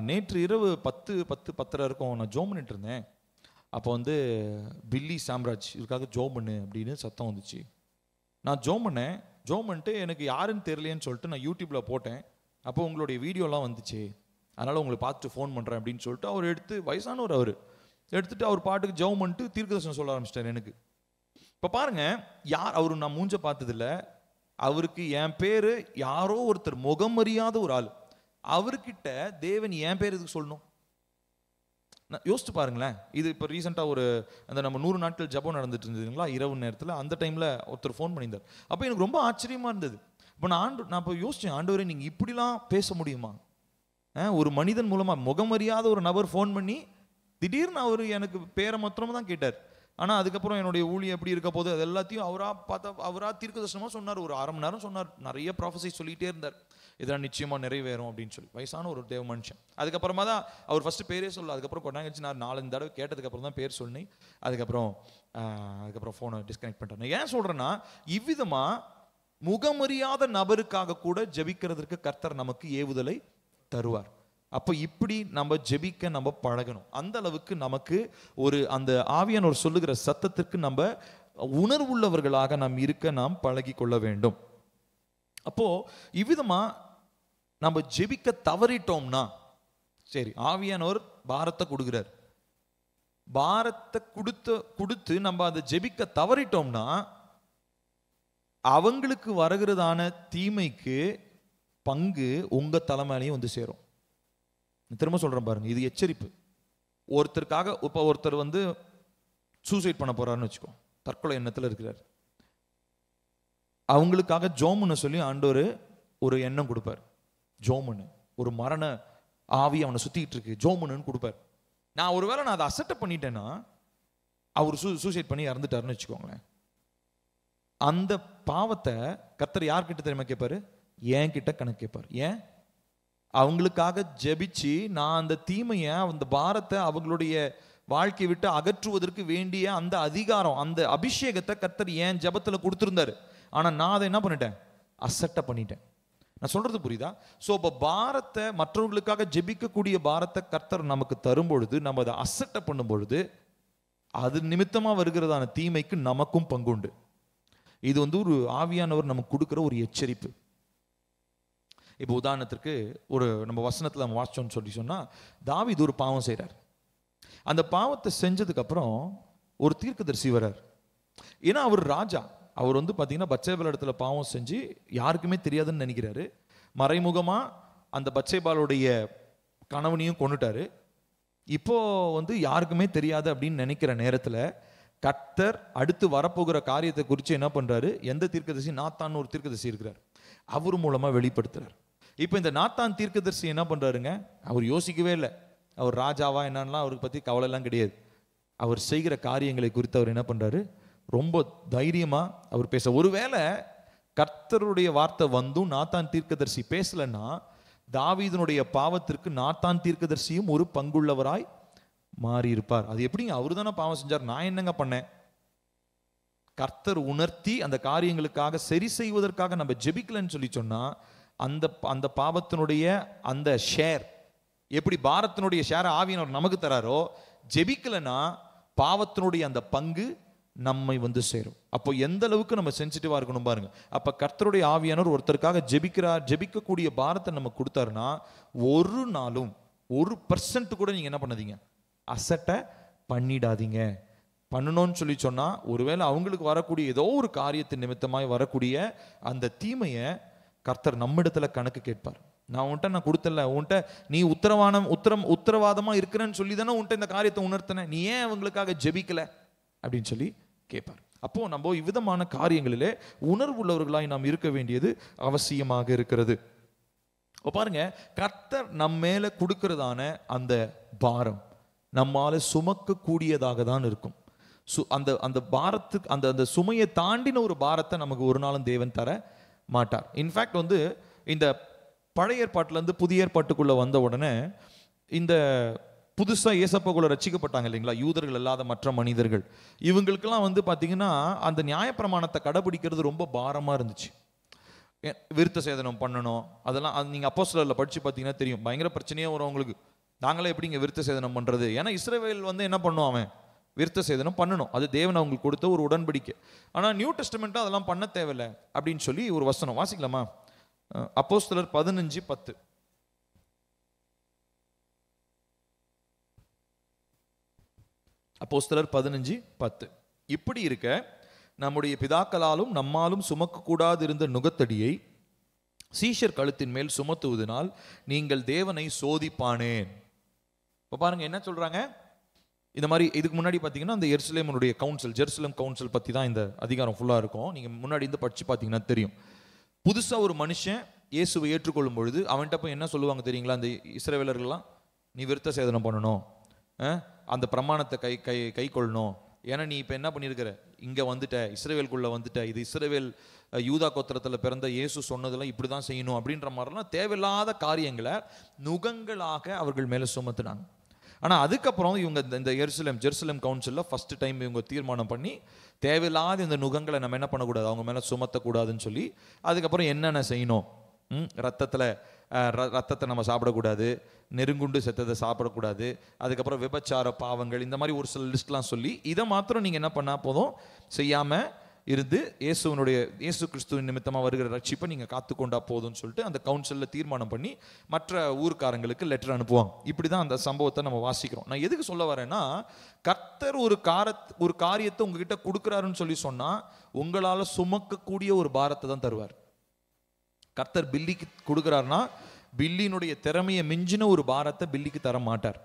நேற்று இரவு 10:30 இருக்கும், நான் ஜோம் பண்ணிட்டு இருந்தேன். அப்போ வந்து பில்லி சாம்ராஜ் இதுக்காக ஜோம் பண்ணு அப்படின்னு சத்தம் வந்துச்சு. நான் ஜோம் பண்ணேன். ஜோம் பண்ணிட்டு எனக்கு யாருன்னு தெரியலேன்னு சொல்லிட்டு நான் யூடியூப்பில் போட்டேன். அப்போ உங்களுடைய வீடியோலாம் வந்துச்சு, அதனால் உங்களை பார்த்துட்டு ஃபோன் பண்ணுறேன் அப்படின்னு சொல்லிட்டு அவர் எடுத்து, வயசானவர் அவர் எடுத்துகிட்டு அவர் பாட்டுக்கு ஜோம் பண்ணிட்டு தீர்க்கதரிசனம் சொல்ல ஆரம்பிச்சிட்டார் எனக்கு. இப்போ பாருங்க, யார் அவரு, நான் மூஞ்ச பார்த்ததில்ல. அவருக்கு என் பேர் யாரோ ஒருத்தர் முகம் அறியாத ஒரு ஆள், அவர்கிட்ட தேவன் என் பேர் எதுக்கு சொல்லணும்? யோசிச்சு பாருங்களேன். இது இப்போ ரீசெண்டாக ஒரு அந்த நம்ம 100 நாட்கள் ஜபம் நடந்துட்டு இருந்ததுங்களா, இரவு நேரத்தில். அந்த டைமில் ஒருத்தர் ஃபோன் பண்ணியிருந்தார். அப்போ எனக்கு ரொம்ப ஆச்சரியமாக இருந்தது. இப்போ நான் இப்போ யோசித்தேன், ஆண்டவரே நீங்கள் இப்படிலாம் பேச முடியுமா? ஒரு மனிதன் மூலமாக முகம் அறியாத ஒரு நபர் ஃபோன் பண்ணி திடீர்னு அவர் எனக்கு பேரை மாத்திரமா தான் கேட்டார். ஆனால் அதுக்கப்புறம் என்னுடைய ஊழியம் எப்படி இருக்க போது அது எல்லாத்தையும் அவராக தீர்க்கதரிசனமாக சொன்னார். ஒரு 1/2 மணி நேரம் சொன்னார். நிறைய ப்ராஃபஸை சொல்லிகிட்டே இருந்தார், இதெல்லாம் நிச்சயமாக நிறைவேறும் அப்படின்னு சொல்லி. வயசான ஒரு தேவ மனுஷன். அதுக்கப்புறமா தான் அவர் ஃபஸ்ட்டு பேரே சொல்ல, அதுக்கப்புறம் கொண்டாங்கச்சு நான் 4 தடவை கேட்டதுக்கப்புறம் தான் பேர் சொன்னேன். அதுக்கப்புறம் ஃபோனை டிஸ்கனெக்ட் பண்ணிட்டேன். ஏன் சொல்கிறேன்னா, இவ்விதமாக முகமறியாத நபருக்காக கூட ஜெபிக்கிறதுக்கு கர்த்தர் நமக்கு ஏவுதலை தருவார். அப்போ இப்படி நம்ம ஜெபிக்க நம்ம பழகணும். அந்த அளவுக்கு நமக்கு ஒரு அந்த ஆவியானவர் சொல்லுகிற சத்தத்திற்கு நம்ம உணர்வுள்ளவர்களாக நாம் இருக்க நாம் பழகி கொள்ள வேண்டும். அப்போ இவ்விதமா நம்ம ஜெபிக்க தவறிட்டோம்னா, சரி ஆவியானவர் பாரத்தை கொடுக்கிறார், பாரத்தை கொடுத்து நம்ம அதை ஜெபிக்க தவறிட்டோம்னா அவங்களுக்கு வருகிறதான தீமைக்கு பங்கு உங்க தலைமையிலையும் வந்து சேரும். திரும்ப சொல்றேன் பாருங்க, இது எச்சரிப்பு. ஒருத்தருக்காக இப்போ ஒருத்தர் வந்து சூசைட் பண்ண போறாருன்னு வச்சுக்கோ, தற்கொலை எண்ணத்தில் இருக்கிறார். அவங்களுக்காக ஜோமுன்னு சொல்லி ஆண்டவர் ஒரு எண்ணம் கொடுப்பார். ஜோமுன்னு ஒரு மரண ஆவி அவனை சுத்திட்டு இருக்கு, ஜோமுன்னு கொடுப்பார். நான் ஒருவேளை நான் அதை அக்செப்ட் பண்ணிட்டேன்னா அவர் சூசைட் பண்ணி இறந்துட்டாருன்னு வச்சுக்கோங்களேன். அந்த பாவத்தை கர்த்தர் யார்கிட்ட தெரியுமா கேட்பாரு? என் கிட்ட கணக்கு கேட்பார். ஏன்? அவங்களுக்காக ஜெபிச்சு நான் அந்த தீமையை, அந்த பாரத்தை அவங்களுடைய வாழ்க்கையை விட்டு அகற்றுவதற்கு வேண்டிய அந்த அதிகாரம், அந்த அபிஷேகத்தை கர்த்தர் ஏன் ஜெபத்துல கொடுத்திருந்தாரு. ஆனா நான் அதை என்ன பண்ணிட்டேன்? அசட்டை பண்ணிட்டேன். நான் சொல்றது புரியுதா? ஸோ இப்போ பாரத்தை, மற்றவர்களுக்காக ஜெபிக்கக்கூடிய பாரத்தை கர்த்தர் நமக்கு தரும் பொழுது, நம்ம அதை அசட்டை பண்ணும் பொழுது, அது நிமித்தமா வருகிறதான தீமைக்கு நமக்கும் பங்குண்டு. இது ஒரு ஆவியானவர் நமக்கு கொடுக்கிற ஒரு எச்சரிப்பு. இப்போ உதாரணத்திற்கு நம்ம வசனத்தில் நம்ம வாசிச்சோம்னு சொன்னா, தாவீது ஒரு பாவம் செய்கிறார். அந்த பாவத்தை செஞ்சதுக்கு அப்புறம் ஒரு தீர்க்கதரிசி வரார். ஏன்னா அவர் ராஜா. அவர் பார்த்தீங்கன்னா பத்சேபாள் இடத்துல பாவம் செஞ்சு யாருக்குமே தெரியாதுன்னு நினைக்கிறாரு. மறைமுகமா அந்த பத்சேபாளுடைய கணவனையும் கொண்டுட்டாரு. இப்போ யாருக்குமே தெரியாது அப்படின்னு நினைக்கிற நேரத்தில் கர்த்தர் அடுத்து வரப்போகிற காரியத்தை குறித்து என்ன பண்றாரு? எந்த தீர்க்கதரிசி? நாத்தான் ஒரு தீர்க்கதரிசி இருக்கிறார், அவர் மூலமா வெளிப்படுத்துறார். இப்போ இந்த நாத்தான் தீர்க்கதரிசி என்ன பண்றாருங்க? அவர் யோசிக்கவே இல்லை. அவர் ராஜாவா என்னன்னா அவருக்கு பத்தி கவலை எல்லாம் கிடையாது. அவர் செய்கிற காரியங்களை குறித்து அவர் என்ன பண்றாரு? ரொம்ப தைரியமா அவர் பேச. ஒருவேளை கர்த்தருடைய வார்த்தை நாத்தான் தீர்க்கதரிசி பேசலன்னா, தாவீதுனுடைய பாவத்திற்கு நாத்தான் தீர்க்கதரிசியும் ஒரு பங்குள்ளவராய் மாறி இருப்பார். அது எப்படிங்க? அவரு தானே பாவம் செஞ்சார், நான் என்னங்க பண்ணேன்? கர்த்தர் உணர்த்தி அந்த காரியங்களுக்காக சரி செய்வதற்காக நம்ம ஜெபிக்கலன்னு சொல்லி சொன்னா, அந்த பாவத்தினுடைய அந்த ஷேர், எப்படி பாரத்தினுடைய ஷேர் ஆவியானவர் நமக்கு தராரோ, ஜெபிக்கலனா பாவத்தினுடைய அந்த பங்கு நம்மை சேரும். அப்போ எந்த அளவுக்கு நம்ம சென்சிட்டிவா இருக்கணும் பாருங்க. அப்ப கர்த்தருடைய ஆவியானவர் ஒருத்தருக்காக ஜெபிக்கக்கூடிய பாரத்தை நம்ம கொடுத்தாருன்னா, ஒரு நாளும் 1% கூட நீங்க என்ன பண்ணாதீங்க? அசட்டை பண்ணிடாதீங்க. பண்ணணும்னு சொல்லி சொன்னா, ஒருவேளை அவங்களுக்கு வரக்கூடிய ஏதோ ஒரு காரியத்தின் நிமித்தமாய் வரக்கூடிய அந்த தீமையை கர்த்தர் நம்மிடத்துல கணக்கு கேட்பார். நான் கொடுத்தல, உன்கிட்ட நீ உத்தரவாதமா இருக்கிறேன்னு சொல்லி தானே உன்கிட்ட இந்த காரியத்தை உணர்த்தின, நீ ஏன் அவங்களுக்காக ஜெபிக்கல அப்படின்னு சொல்லி கேட்பார். அப்போ நம்ம இவ்விதமான காரியங்களிலே உணர்வுள்ளவர்களாய் நாம் இருக்க வேண்டியது அவசியமாக இருக்கிறது. பாருங்க, கர்த்தர் நம்ம மேல கொடுக்கிறதான அந்த பாரம் நம்மால சுமக்க கூடியதாக தான் இருக்கும். அந்த பாரத்துக்கு அந்த சுமையை தாண்டின ஒரு பாரத்தை நமக்கு ஒரு நாளும் தேவன் தர மாட்டார். இன்ஃபேக்ட் இந்த பழைய ஏற்பாட்டிலேருந்து புதிய ஏற்பாட்டுக்குள்ள வந்த உடனே, இந்த புதுசா ஏசப்பாக்குள்ள ரட்சிக்கப்பட்டாங்க இல்லைங்களா, யூதர்கள் அல்லாத மற்ற மனிதர்கள், இவங்களுக்கெல்லாம் பார்த்தீங்கன்னா அந்த நியாயப்பிரமாணத்தை கடைபிடிக்கிறது ரொம்ப பாரமா இருந்துச்சு. விருத்த சேதனம் பண்ணணும், அதெல்லாம் நீங்க அப்போஸ்தலர்ல படிச்சு பார்த்தீங்கன்னா தெரியும். பயங்கர பிரச்சனையே வரும் அவங்களுக்கு. நாங்களே எப்படிங்க விருத்த சேதனம் பண்றது? ஏன்னா இஸ்ரவேல் என்ன பண்ணுவோம், அவன் விருத்த சேதனம் பண்ணணும், அது தேவன் அவங்களுக்கு கொடுத்த ஒரு உடன்படிக்கை. ஆனா நியூ டெஸ்டமெண்ட்ல அதெல்லாம் பண்ண தேவையில்லை அப்படின்னு சொல்லி ஒரு வசனம் வாசிக்கலாமா? அப்போஸ்தலர் 15:10. அப்போஸ்தலர் 15:10. இப்படி இருக்க நம்முடைய பிதாக்களாலும் நம்மாலும் சுமக்க கூடாது இருந்த நுகத்தடியை சீஷர் கழுத்தின் மேல் சுமத்துவதனால் நீங்கள் தேவனை சோதிப்பானேன். இப்போ பாருங்க என்ன சொல்றாங்க. இந்த மாதிரி இதுக்கு முன்னாடி பார்த்தீங்கன்னா அந்த எருசலேமுடைய ஜெருசலேம் கவுன்சில் பற்றி தான் இந்த அதிகாரம் ஃபுல்லாக இருக்கும். நீங்கள் முன்னாடி படித்து பார்த்தீங்கன்னா தெரியும். புதுசாக ஒரு மனுஷன் இயேசுவை ஏற்றுக்கொள்ளும் பொழுது அவன்கிட்ட போய் என்ன சொல்லுவாங்க தெரியுங்களா? அந்த இஸ்ரவேலர்கள்லாம், நீ விருத்த சேதனம் பண்ணணும், அந்த பிரமாணத்தை கை கொள்ளணும், ஏன்னா நீ இப்போ என்ன பண்ணியிருக்கிற, இங்கே வந்துட்ட, இஸ்ரவேலுக்குள்ளே வந்துட்ட, இது இஸ்ரவேல் யூதா கோத்திரத்தில் பிறந்த இயேசு சொன்னதெல்லாம் இப்படி தான் செய்யணும் அப்படின்ற மாதிரிலாம் தேவையில்லாத காரியங்களை நுகங்களாக அவர்கள் மேலே சுமத்துனாங்க. ஆனால் அதுக்கப்புறம் இவங்க இந்த ஜெருசலேம் கவுன்சிலில் ஃபர்ஸ்ட் டைம் இவங்க தீர்மானம் பண்ணி தேவையில்லாத இந்த நுகங்களை நம்ம என்ன பண்ணக்கூடாது, அவங்க மேலே சுமத்தக்கூடாதுன்னு சொல்லி அதுக்கப்புறம் என்னென்ன செய்யணும், ரத்தத்தை நம்ம சாப்பிடக்கூடாது, நெருங்குண்டு செத்ததை சாப்பிடக்கூடாது, அதுக்கப்புறம் விபச்சார பாவங்கள், இந்த மாதிரி ஒரு சில லிஸ்ட்லாம் சொல்லி இதை மாத்திரம் நீங்கள் என்ன பண்ணால் போதும், செய்யாமல் இருந்து இயேசு கிறிஸ்துவின் நிமித்தமாக வருகிற ரட்சிப்பை நீங்கள் காத்துக்கொண்டா போதும்னு சொல்லிட்டு அந்த கவுன்சிலில் தீர்மானம் பண்ணி மற்ற ஊர்க்காரங்களுக்கு லெட்டர் அனுப்புவாங்க. இப்படி தான் அந்த சம்பவத்தை நம்ம வாசிக்கிறோம். நான் எதுக்கு சொல்ல வரேன்னா, கர்த்தர் ஒரு காரியத்தை உங்ககிட்ட கொடுக்குறாருன்னு சொல்லி சொன்னால் உங்களால் சுமக்கக்கூடிய ஒரு பாரத்தை தான் தருவார். கர்த்தர் பில்லிக்கு கொடுக்குறாருன்னா பில்லினுடைய திறமையை மிஞ்சின ஒரு பாரத்தை பில்லிக்கு தர மாட்டார்.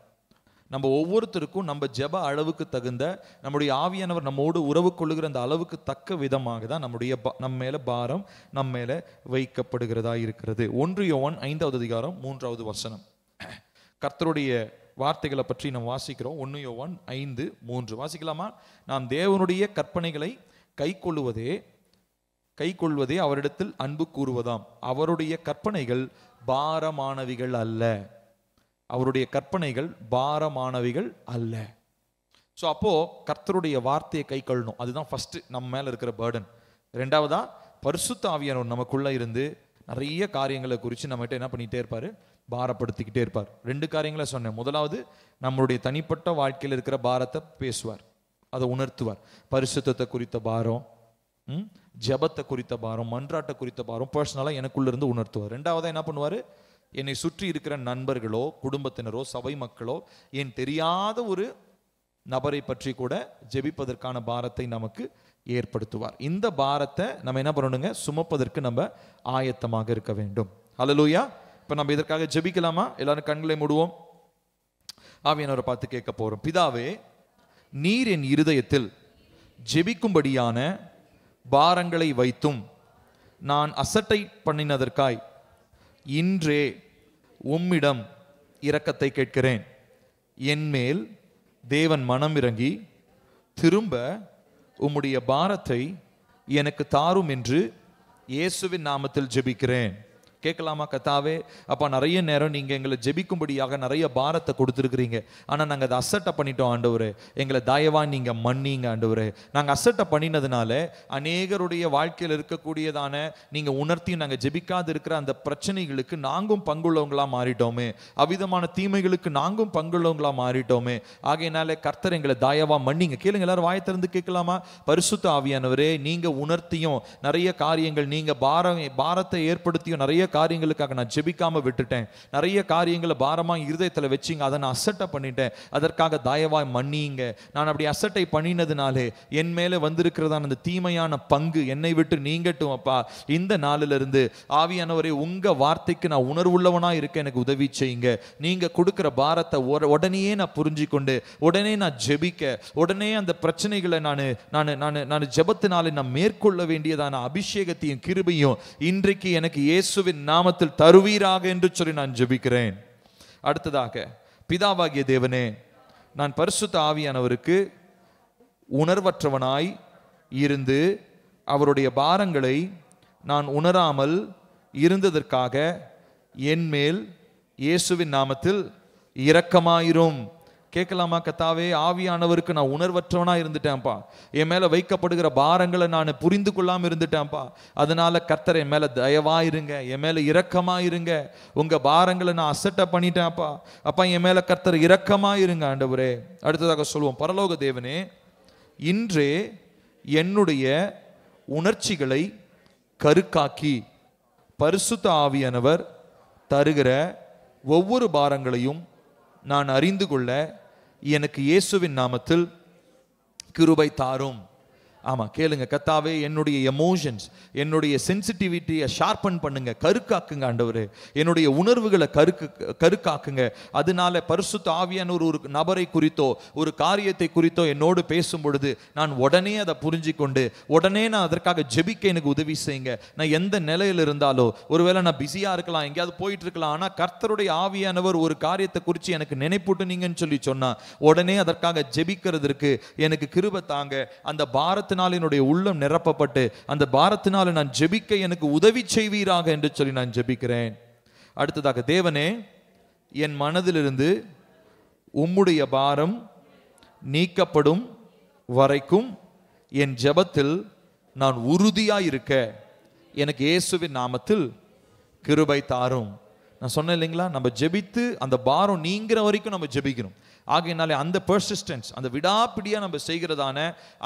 நம்ம ஒவ்வொருத்தருக்கும் நம்ம ஜெப அளவுக்கு தகுந்த, நம்முடைய ஆவியானவர் நம்மோடு உறவு கொள்ளுகிற அந்த அளவுக்கு தக்க விதமாக தான் நம்ம மேல பாரம் நம்ம மேல வைக்கப்படுகிறதா இருக்கிறது. 1 யோவான் 5வது அதிகாரம் 3வது வசனம். கர்த்தருடைய வார்த்தைகளை பற்றி நாம் வாசிக்கிறோம். 1 யோவான் 5:3 வாசிக்கலாமா? நாம் தேவனுடைய கற்பனைகளை கை கொள்ளுவதே கை கொள்வதே அவரிடத்தில் அன்பு கூறுவதாம். அவருடைய கற்பனைகள் பாரமானவிகள் அல்ல. அவருடைய கற்பனைகள் பாரமானவிகள் அல்ல. ஸோ அப்போ கர்த்தருடைய வார்த்தையை கை கொள்ளணும். அதுதான் ஃபர்ஸ்ட் நம்ம மேல இருக்கிற பேர்டன். ரெண்டாவதா பரிசுத்த ஆவியானவர் நமக்குள்ள இருந்து நிறைய காரியங்களை குறித்து நம்மகிட்ட என்ன பண்ணிட்டே இருப்பாரு, பாரப்படுத்திக்கிட்டே இருப்பார். 2 காரியங்களை சொன்னேன். முதலாவது நம்மளுடைய தனிப்பட்ட வாழ்க்கையில் இருக்கிற பாரத்தை பேசுவார், அதை உணர்த்துவார். பரிசுத்தத்தை குறித்த பாரம், ஜபத்தை குறித்த பாரம், மன்றாட்டை குறித்த பாரம் பர்சனலாக எனக்குள்ள இருந்து உணர்த்துவார். ரெண்டாவதா என்ன பண்ணுவார், என்னை சுற்றி இருக்கிற நண்பர்களோ குடும்பத்தினரோ சபை மக்களோ என் தெரியாத ஒரு நபரை பற்றி கூட ஜெபிப்பதற்கான பாரத்தை நமக்கு ஏற்படுத்துவார். இந்த பாரத்தை நம்ம என்ன பண்ணணுங்க, சுமப்பதற்கு நம்ம ஆயத்தமாக இருக்க வேண்டும். ஹல்லேலூயா. இப்ப நம்ம இதற்காக ஜெபிக்கலாமா? எல்லாரும் கண்களை மூடுவோம். ஆவியானவரை பார்த்து கேட்க போறோம். பிதாவே, நீர் என் இருதயத்தில் ஜெபிக்கும்படியான பாரங்களை வைத்தும் நான் அசட்டை பண்ணினதற்காய் இன்றே உம்மிடம் இரக்கத்தை கேட்கிறேன். என்மேல் தேவன் மனம் இறங்கி திரும்ப உம்முடைய பாரத்தை எனக்கு தாரும் என்று இயேசுவின் நாமத்தில் ஜெபிக்கிறேன். கேட்கலாமா? கர்த்தாவே, அப்பா நிறைய நேரம் நீங்க எங்களை ஜெபிக்கும்படியாக நிறைய பாரத்தை கொடுத்துருக்கிறீங்க. ஆனா நாங்க அதை அசட்டை பண்ணிட்டோம் ஆண்டவரே. எங்களை தயவா நீங்க மன்னிங்க ஆண்டவரே. நாங்க அசட்டை பண்ணினதுனால அநேகருடைய வாழ்க்கையில் இருக்கக்கூடியதான நீங்க உணர்த்தி நாங்க ஜெபிக்காது இருக்கிற அந்த பிரச்சனைகளுக்கு நாங்கும் பங்குள்ளவங்களா மாறிட்டோமே, அவ்விதமான தீமைகளுக்கு நாங்கும் பங்குள்ளவங்களா மாறிட்டோமே. ஆகையினால கர்த்தர் எங்களை தயவா மன்னிங்க. கேளுங்க, எல்லாரும் வாயை திறந்து கேட்கலாமா? பரிசுத்த ஆவியானவரே, நீங்க உணர்த்தியும் நிறைய காரியங்கள், நீங்க பாரத்தை ஏற்படுத்தியும் நிறைய காரியங்களுக்காக நான் ஜெபிக்காம விட்டுட்டேன். நிறைய காரியங்களை பாரமா இருதயத்துல வச்சிங்க, அதை நான் அசட்டை பண்ணிட்டேன். அதற்காக தயவாய் மன்னிங்க. நான் அப்படி அசட்டை பண்ணினதுனாலே என் மேல வந்திருக்கிறதான அந்த தீமையான பங்கு என்னை விட்டு நீங்கட்டும் அப்பா. இந்த நாளில இருந்து ஆவியானவரே, உங்க வார்த்தைக்கு நான் உணர்வுள்ளவனா இருக்க எனக்கு உதவி செய்யுங்க. நீங்க கொடுக்கிற பாரத்தை உடனே நான் புரிஞ்சு கொண்டு உடனே நான் ஜெபிக்க, உடனே அந்த பிரச்சனைகளை நான் ஜெபத்தினாலே நான் மேற்கொள்ள வேண்டியதான அபிஷேகத்தையும் கிருபையும் இன்றைக்கு எனக்கு இயேசுவின் நாமத்தில் தருவீராக என்று சொல்லி நான் ஜெபிக்கிறேன். அடுத்ததாக, பிதாவாகிய தேவனே, நான் பரிசுத்த ஆவியானவருக்கு உணர்வற்றவனாய் இருந்து அவருடைய பாரங்களை நான் உணராமல் இருந்ததற்காக என் மேல் இயேசுவின் நாமத்தில் இரக்கமாயிரும். கேட்கலாமா? கர்த்தாவே, ஆவியானவருக்கு நான் உணர்வற்றவனா இருந்துட்டேன்ப்பா. என் மேல வைக்கப்படுகிற பாரங்களை நான் புரிந்து கொள்ளாம இருந்துட்டேன்ப்பா. அதனால கர்த்தர் என் மேல தயவாயிருங்க, என் மேல இரக்கமாயிருங்க. உங்க பாரங்களை நான் அசட்டை பண்ணிட்டேன்ப்பா. அப்பா, என் மேல கர்த்தர் இரக்கமாயிருங்க ஆண்டவரே. அடுத்ததாக சொல்லுவோம். பரலோக தேவனே, இன்றே என்னுடைய உணர்ச்சிகளை கருக்காக்கி பரிசுத்த ஆவியானவர் தருகிற ஒவ்வொரு பாரங்களையும் நான் அறிந்து கொள்ள எனக்கு இயேசுவின் நாமத்தில் கிருபை தாரும். ஆமா, கேளுங்க. கர்த்தாவே, என்னுடைய எமோஷன்ஸ், என்னுடைய சென்சிட்டிவிட்டியை ஷார்பன் பண்ணுங்க, கருக்காக்குங்க ஆண்டவரே. என்னுடைய உணர்வுகளை கருக்காக்குங்க. அதனால பரிசுத்த ஆவியான ஒரு நபரை குறித்தோ ஒரு காரியத்தை குறித்தோ என்னோடு பேசும் பொழுது நான் உடனே அதை புரிஞ்சு கொண்டு உடனே நான் அதற்காக ஜெபிக்க எனக்கு உதவி செய்யுங்க. நான் எந்த நிலையில் இருந்தாலோ, ஒருவேளை நான் பிஸியா இருக்கலாம், எங்கேயாவது போயிட்டு இருக்கலாம், ஆனா கர்த்தருடைய ஆவியானவர் ஒரு காரியத்தை குறித்து எனக்கு நினைப்பூட்டுனீங்கன்னு சொல்லி சொன்னா உடனே அதற்காக ஜெபிக்கிறதுக்கு எனக்கு கிருபை தாங்க. அந்த பாரத்தை என்னுடைய உள்ளம் நிரப்பப்பட்டு அந்த பாரத்தினால நான் ஜெபிக்க எனக்கு உதவி செய்வீராக என்று சொல்லி நான் ஜெபிக்கிறேன். அடுத்ததாக, தேவனே, என் மனதிலிருந்து உம்முடைய பாரம் நீக்கப்படும் வரைக்கும் என் ஜெபத்தில் நான் உறுதியாய் இருக்க எனக்கு இயேசுவின் நாமத்தில் கிருபை தாரும். நான் சொன்னேன் இல்லைங்களா, நம்ம ஜெபித்து அந்த பாரம் நீங்கிற வரைக்கும் நம்ம ஜெபிக்கணும். ஆகையினாலே அந்த பெர்சிஸ்டன்ஸ், அந்த விடாப்பிடியா நம்ம செய்கிறதான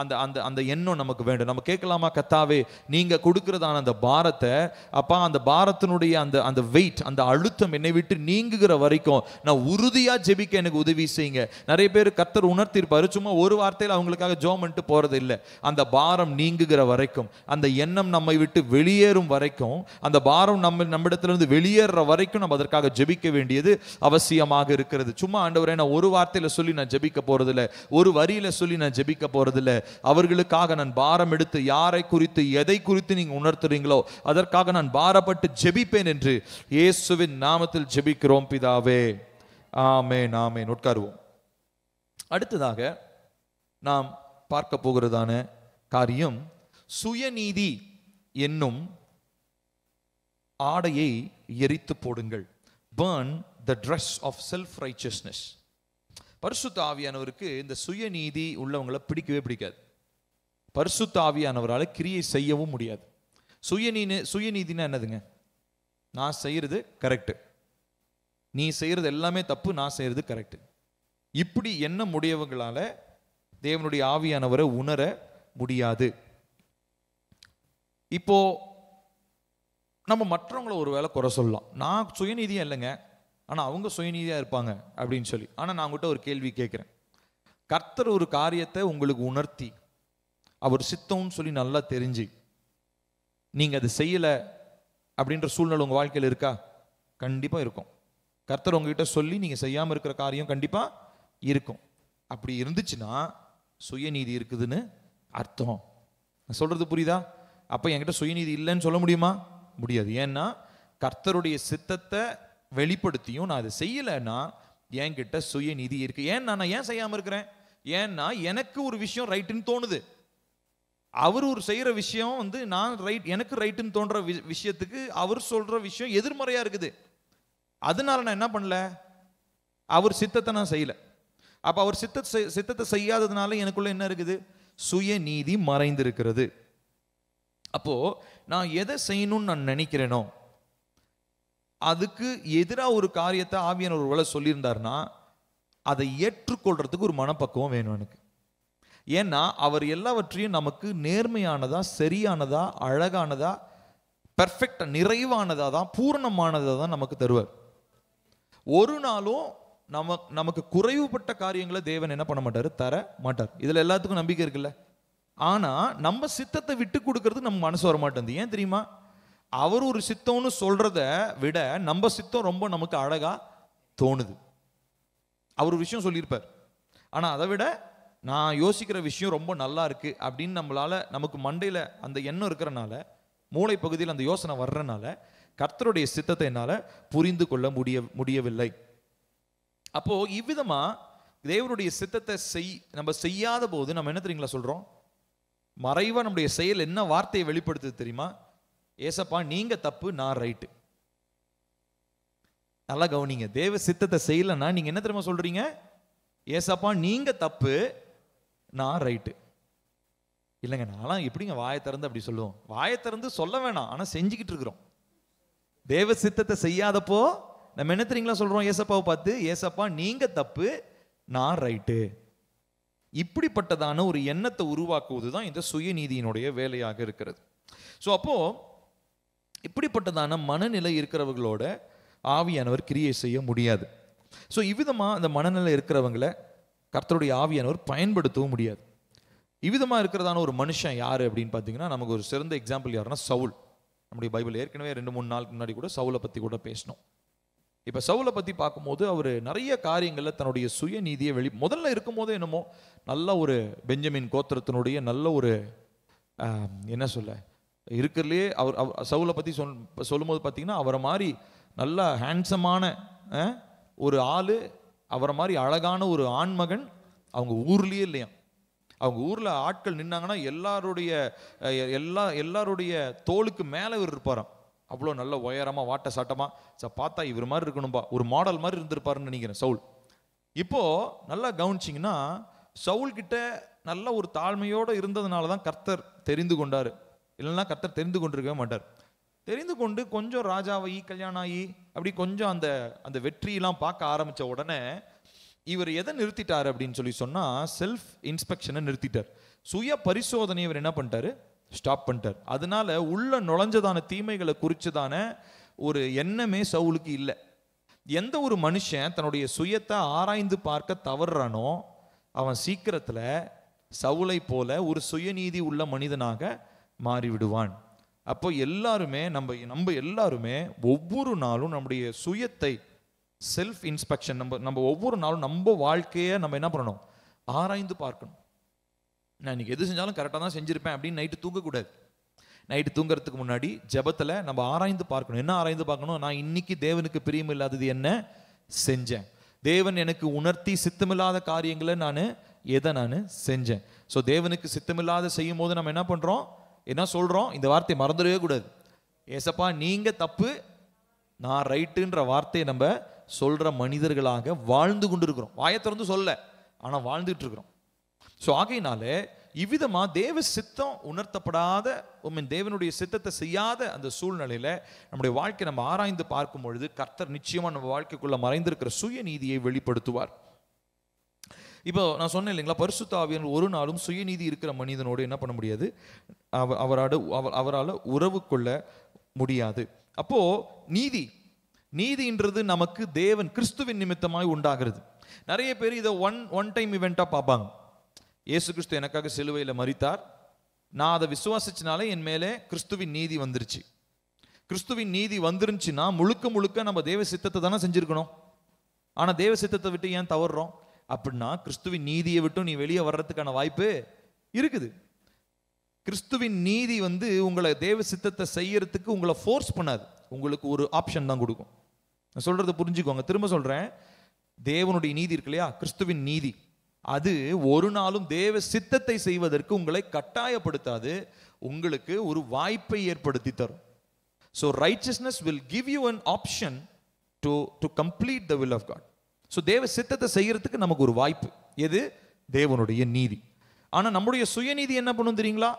அந்த அந்த அந்த எண்ணம் நமக்கு வேண்டும். நம்ம கேட்கலாமா? கர்த்தாவே, நீங்க கொடுக்கிறதான அந்த பாரத்தை, அப்பா, அந்த பாரத்தினுடைய அந்த அந்த வெயிட், அந்த அழுத்தம் என்னை விட்டு நீங்குகிற வரைக்கும் நான் உறுதியா ஜெபிக்க எனக்கு உதவி செய்யுங்க. நிறைய பேர் கர்த்தர் உணர்த்திருப்பாரு, சும்மா ஒரு வார்த்தையில் அவங்களுக்காக ஜெபம் பண்ணிட்டு போறது இல்லை. அந்த பாரம் நீங்குகிற வரைக்கும், அந்த எண்ணம் நம்மை விட்டு வெளியேறும் வரைக்கும், அந்த பாரம் நம்மிடத்திலிருந்து வெளியேற வரைக்கும் நம்ம அதற்காக ஜெபிக்க வேண்டியது அவசியமாக இருக்கிறது. சும்மா ஆண்டவரே, நான் ஒரு வார்த்தையில சொல்லி நான் ஜெபிக்க போறதில்லை, ஒரு வரியில சொல்லி நான் ஜெபிக்க போறதில்லை. அவர்களுக்காக நான் பாரம் எடுத்து யாரை குறித்து எதை குறித்து நீங்க உணர்த்துறீங்களோ அதற்காக நான் பாரப்பட்டு ஜெபிப்பேன் என்று இயேசுவின் நாமத்தில் ஜெபிக்கிறோம் பிதாவே. ஆமென், ஆமென். உட்காருவோம். அடுத்ததாக நாம் பார்க்க போகிறதான காரியம், சுயநீதி என்னும் ஆடையை எரித்து போடுங்கள். burn the dress of self righteousness. பரிசுத்த ஆவியானவருக்கு இந்த சுயநீதி உள்ளவங்களை பிடிக்கவே பிடிக்காது. பரிசுத்த ஆவியானவரால் கிரியை செய்யவும் முடியாது. சுயநீதினா என்னதுங்க? நான் செய்யறது கரெக்ட், நீ செய்யறது எல்லாமே தப்பு, நான் செய்யறது கரெக்ட், இப்படி எண்ண முடியவங்களால தேவனுடைய ஆவியானவரை உணர முடியாது. இப்போ நம்ம மற்றவங்கள ஒரு வேளை குறை சொல்லலாம், நான் சுயநீதியா இல்லைங்க, ஆனா அவங்க சுயநீதியா இருப்பாங்க அப்படின்னு சொல்லி. ஆனா நான் உங்ககிட்ட ஒரு கேள்வி கேட்கிறேன். கர்த்தர் ஒரு காரியத்தை உங்களுக்கு உணர்த்தி அவர் சித்தம்னு சொல்லி நல்லா தெரிஞ்சு நீங்க அதை செய்யல அப்படின்ற சூழ்நிலை உங்க வாழ்க்கையில் இருக்கா? கண்டிப்பா இருக்கும். கர்த்தர் உங்ககிட்ட சொல்லி நீங்க செய்யாம இருக்கிற காரியம் கண்டிப்பா இருக்கும். அப்படி இருந்துச்சுன்னா சுயநீதி இருக்குதுன்னு அர்த்தம். நான் சொல்றது புரியுதா? அப்ப என்கிட்ட சுயநீதி இல்லைன்னு சொல்ல முடியுமா? முடியாது. ஏன்னா கர்த்தருடைய சித்தத்தை வெளிப்படுத்தியும் நான் அதை செய்யலைன்னா என்கிட்ட சுயநீதி இருக்கு. ஏன்னா நான் ஏன் செய்யாம இருக்கிறேன்? ஏன்னா எனக்கு ஒரு விஷயம் ரைட்டுன்னு தோணுது, அவர் ஒரு செய்யற விஷயம் நான் ரைட், எனக்கு ரைட்டுன்னு தோன்ற விஷயத்துக்கு அவர் சொல்ற விஷயம் எதிர்மறையா இருக்குது. அதனால நான் என்ன பண்ணல? அவர் சித்தத்தை நான் செய்யல. அப்ப அவர் சித்தத்தை செய்யாததுனால எனக்குள்ள என்ன இருக்குது? சுயநீதி மறைந்து இருக்கிறது. அப்போ நான் எதை செய்யணும்னு நான் நினைக்கிறேனோ அதுக்கு எதிராக ஒரு காரியத்தை ஆவியானவர் ஒரு வேளை சொல்லியிருந்தாருன்னா அதை ஏற்றுக்கொள்றதுக்கு ஒரு மனப்பக்குவம் வேணும் எனக்கு. ஏன்னா அவர் எல்லாவற்றையும் நமக்கு நேர்மையானதா, சரியானதா, அழகானதா, பெர்ஃபெக்டா, நிறைவானதா தான், பூரணமானதா தான் நமக்கு தருவார். ஒரு நாளும் நமக்கு குறைவுபட்ட காரியங்களை தேவன் என்ன பண்ண மாட்டாரு? தர மாட்டார். இதுல எல்லாத்துக்கும் நம்பிக்கை இருக்குல்ல. ஆனா நம்ம சித்தத்தை விட்டு கொடுக்கறது நம்ம மனசு வர மாட்டேங்குது. ஏன் தெரியுமா? அவர் ஒரு சித்தம்னு சொல்றத விட நம்ம சித்தம் ரொம்ப நமக்கு அழகா தோணுது. அவர் ஒரு விஷயம் சொல்லியிருப்பார், ஆனா அதை விட நான் யோசிக்கிற விஷயம் ரொம்ப நல்லா இருக்கு அப்படின்னு நமக்கு மண்டையில அந்த எண்ணம் இருக்கிறனால, மூளை பகுதியில் அந்த யோசனை வர்றனால கர்த்தருடைய சித்தத்தை என்னால புரிந்து கொள்ள முடியவில்லை. அப்போ இவ்விதமா தேவனுடைய சித்தத்தை நம்ம செய்யாத போது நம்ம என்ன தெரியுங்களா சொல்றோம்? மறைவா நம்முடைய செயல் என்ன வார்த்தையை வெளிப்படுத்துது தெரியுமா? ஏசப்பா நீங்க தப்பு, நான் ரைட்டு. நல்லா கவனிங்க. தேவ சித்தத்தை செய்யலன்னா நீங்க என்ன தெரியுமா சொல்றீங்க? ஏசப்பா நீங்க தப்பு, நான் ரைட்டு. இல்லைங்க, நான்லாம் எப்படிங்க வாயை திறந்து அப்படி சொல்லுவோம்? வாயை திறந்து சொல்ல வேணாம், ஆனா செஞ்சுக்கிட்டு இருக்கிறோம். தேவ சித்தத்தை செய்யாதப்போ நம்ம என்ன தெரியுங்களா சொல்றோம்? ஏசப்பாவை பார்த்து, ஏசப்பா நீங்க தப்பு, நான் ரைட்டு. இப்படிப்பட்டதான ஒரு எண்ணத்தை உருவாக்குவதுதான் இந்த சுயநீதியினுடைய வேலையாக இருக்கிறது. ஸோ அப்போ இப்படிப்பட்டதான மனநிலை இருக்கிறவர்களோட ஆவியானவர் கிரியை செய்ய முடியாது. ஸோ இவ்விதமாக அந்த மனநிலை இருக்கிறவங்களை கர்த்தருடைய ஆவியானவர் பயன்படுத்தவும் முடியாது. இவ்விதமாக இருக்கிறதான ஒரு மனுஷன் யார் அப்படின்னு பார்த்தீங்கன்னா, நமக்கு ஒரு சிறந்த எக்ஸாம்பிள் யாருன்னா சவுல். நம்முடைய பைபிள் ஏற்கனவே 2-3 நாளுக்கு முன்னாடி கூட சவுலை பற்றி கூட பேசணும். இப்போ சவுலை பற்றி பார்க்கும்போது அவர் நிறைய காரியங்களில் தன்னுடைய சுயநீதியை முதல்ல இருக்கும்போது என்னமோ நல்ல ஒரு பெஞ்சமின் கோத்திரத்தினுடைய நல்ல ஒரு என்ன சொல்ல இருக்கிறதுலே அவர் சவுலை பற்றி சொல்லும்போது பார்த்தீங்கன்னா, அவரை மாதிரி நல்ல ஹேண்ட்ஸமான ஒரு ஆள், அவரை மாதிரி அழகான ஒரு ஆண்மகன் அவங்க ஊர்லேயே இல்லையா. அவங்க ஊரில் ஆட்கள் நின்னாங்கன்னா எல்லாருடைய தோளுக்கு மேலே இவர் இருப்பாராம். அவ்வளோ நல்ல உயரமா வாட்ட சாட்டமாக பார்த்தா இவர் மாதிரி இருக்கணும்பா, ஒரு மாடல் மாதிரி இருந்திருப்பாருன்னு நினைக்கிறேன் சவுல். இப்போ நல்லா கவனிச்சிங்கன்னா, சவுல் கிட்ட நல்ல ஒரு தாழ்மையோடு இருந்ததுனால தான் கர்த்தர் தெரிந்து கொண்டார். இல்லைன்னா கர்த்தர் தெரிந்து கொண்டிருக்கவே மாட்டார். தெரிந்து கொண்டு கொஞ்சம் ராஜாவாகி கல்யாணம் ஆகி அப்படி கொஞ்சம் அந்த வெற்றியெல்லாம் பார்க்க ஆரம்பித்த உடனே இவர் எதை நிறுத்திட்டார் அப்படின்னு சொல்லி சொன்னால், செல்ஃப் இன்ஸ்பெக்ஷனை நிறுத்திட்டார். சுய பரிசோதனை இவர் என்ன பண்ணிட்டாரு? ஸ்டாப் பண்ணிட்டார். அதனால உள்ள நுழைஞ்சதான தீமைகளை குறிச்சதான ஒரு எண்ணமே சவுலுக்கு இல்லை. எந்த ஒரு மனுஷன் தன்னுடைய சுயத்தை ஆராய்ந்து பார்க்க தவறுறானோ அவன் சீக்கிரத்தில் சவுலை போல ஒரு சுயநீதி உள்ள மனிதனாக மாறிவிடுவான். அப்போ எல்லாருமே நம்ம எல்லாருமே ஒவ்வொரு நாளும் நம்முடைய சுயத்தை செல்ஃப் இன்ஸ்பெக்ஷன் நம்ம ஒவ்வொரு நாளும் நம்ம வாழ்க்கையை நம்ம என்ன பண்ணணும்? ஆராய்ந்து பார்க்கணும். நான் இன்னைக்கு எது செஞ்சாலும் கரெக்டாக தான் செஞ்சிருப்பேன் அப்படின்னு நைட்டு தூங்கக்கூடாது. நைட்டு தூங்குறதுக்கு முன்னாடி ஜெபத்தில் நம்ம ஆராய்ந்து பார்க்கணும். என்ன ஆராய்ந்து பார்க்கணும்? நான் இன்னைக்கு தேவனுக்கு பிரியமில்லாதது என்ன செஞ்சேன்? தேவன் எனக்கு உணர்த்தி சித்தமில்லாத காரியங்களை நான் செஞ்சேன். ஸோ தேவனுக்கு சித்தமில்லாத செய்யும் போது நம்ம என்ன பண்ணுறோம்? என்ன சொல்றோம்? இந்த வார்த்தையை மறந்துடவே கூடாது. ஏசப்பா நீங்க தப்பு, நான் ரைட்டுன்ற வார்த்தையை நம்ம சொல்ற மனிதர்களாக வாழ்ந்து கொண்டு இருக்கிறோம். வாயை திறந்து சொல்ல, ஆனா வாழ்ந்துட்டு இருக்கிறோம். ஸோ ஆகையினாலே இவ்விதமா தேவ சித்தம் உணர்த்தப்படாத, தேவனுடைய சித்தத்தை செய்யாத அந்த சூழ்நிலையில நம்முடைய வாழ்க்கை நம்ம ஆராய்ந்து பார்க்கும் பொழுது கர்த்தர் நிச்சயமா நம்ம வாழ்க்கைக்குள்ள மறைந்திருக்கிற சுயநீதியை வெளிப்படுத்துவார். இப்போ நான் சொன்னேன் இல்லைங்களா, பரிசுத்த ஆவியானவர் ஒரு நாளும் சுயநீதி இருக்கிற மனிதனோடு என்ன பண்ண முடியாது, அவரால் உறவு கொள்ள முடியாது. அப்போ நீதின்றது நமக்கு தேவன் கிறிஸ்துவின் நிமித்தமாய் உண்டாகிறது. நிறைய பேர் இதை ஒன் டைம் இவெண்டா பார்ப்பாங்க. இயேசு கிறிஸ்து எனக்காக சிலுவையில் மரித்தார், நான் அதை விசுவாசிச்சனாலே என் மேலே கிறிஸ்துவின் நீதி வந்துருச்சு. கிறிஸ்துவின் நீதி வந்துருந்துச்சுன்னா முழுக்க நம்ம தேவ சித்தத்தை தானே செஞ்சிருக்கணும். ஆனா தேவ சித்தத்தை விட்டு ஏன் தவறுறோம்? அப்படின்னா கிறிஸ்துவின் நீதியை விட்டு நீ வெளியே வர்றதுக்கான வாய்ப்பு இருக்குது. கிறிஸ்துவின் நீதி உங்களை தேவ சித்தத்தை செய்யறதுக்கு உங்களை ஃபோர்ஸ் பண்ணாது, உங்களுக்கு ஒரு ஆப்ஷன் தான் கொடுக்கும். நான் சொல்றதை புரிஞ்சுக்கோங்க, திரும்ப சொல்றேன். தேவனுடைய நீதி இருக்கு இல்லையா, கிறிஸ்துவின் நீதி, அது ஒரு நாளும் தேவ சித்தத்தை செய்வதற்கு உங்களை கட்டாயப்படுத்தாது, உங்களுக்கு ஒரு வாய்ப்பை ஏற்படுத்தி தரும். So righteousness will give you an option to complete the will of God. So தேவ சித்தத்தை செய்யறதுக்கு நமக்கு ஒரு வாய்ப்பு, எது? தேவனுடைய நீதி. ஆனா நம்முடைய சுயநீதி என்ன பண்ணும் தெரியுங்களா?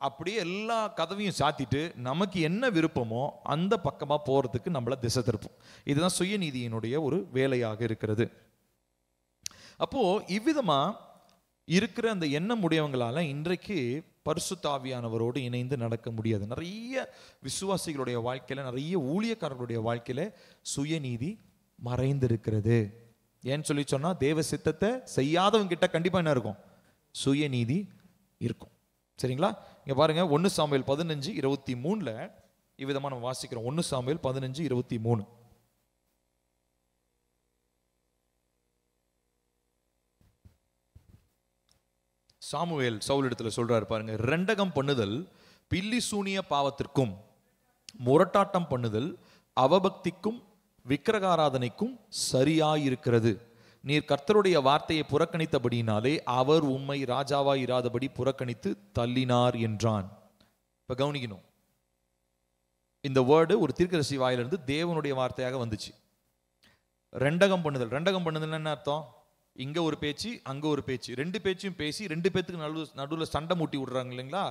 அப்படியே எல்லா கதவையும் சாத்திட்டு நமக்கு என்ன விருப்பமோ அந்த பக்கமா போறதுக்கு நம்மள திசை திருப்போம். இதுதான் சுயநீதியினுடைய ஒரு வேலையாக இருக்கிறது. அப்போ இவ்விதமா இருக்கிற அந்த எண்ணம் உடையவங்களால இன்றைக்கு பரிசுத்த ஆவியானவரோடு இணைந்து நடக்க முடியாது. நிறைய விசுவாசிகளுடைய வாழ்க்கையில, நிறைய ஊழியக்காரர்களுடைய வாழ்க்கையில சுயநீதி மறைந்திருக்கிறது. ஏன்னு சொல்லி சொன்னா, தேவ சித்தத்தை செய்யாதவங்க கிட்ட கண்டிப்பா என்ன இருக்கும்? சுயநீதி இருக்கும். சரிங்களா? இங்க பாருங்க, 1 சாமுவேல் 15:23 இவ்விதமா நம்ம வாசிக்கிறோம். 1 சாமுவேல் 15:23. சாமுவேல் சவுல் இடத்துல சொல்றாரு பாருங்க, ரெண்டகம் பண்ணுதல் பில்லி சூனிய பாவத்திற்கும், முரட்டாட்டம் பண்ணுதல் அவபக்திக்கும் விக்கிரகாராதனைக்கும் சரியாயிருக்கிறது. நீர் கர்த்தருடைய வார்த்தையை புறக்கணித்தபடினாலே அவர் உம்மை ராஜாவாய் இராதபடி புறக்கணித்து தள்ளினார் என்றான். இப்ப கவனிக்கணும், இந்த வேர்டு ஒரு தீர்க்கதரிசி வாயிலிருந்து தேவனுடைய வார்த்தையாக வந்துச்சு. ரெண்டகம் பண்ணுதல் என்ன அர்த்தம்? இங்க ஒரு பேச்சு, அங்க ஒரு பேச்சு, ரெண்டு பேச்சையும் பேசி ரெண்டு பேத்துக்கு நடுவில் சண்டை மூட்டி விடுறாங்க இல்லைங்களா?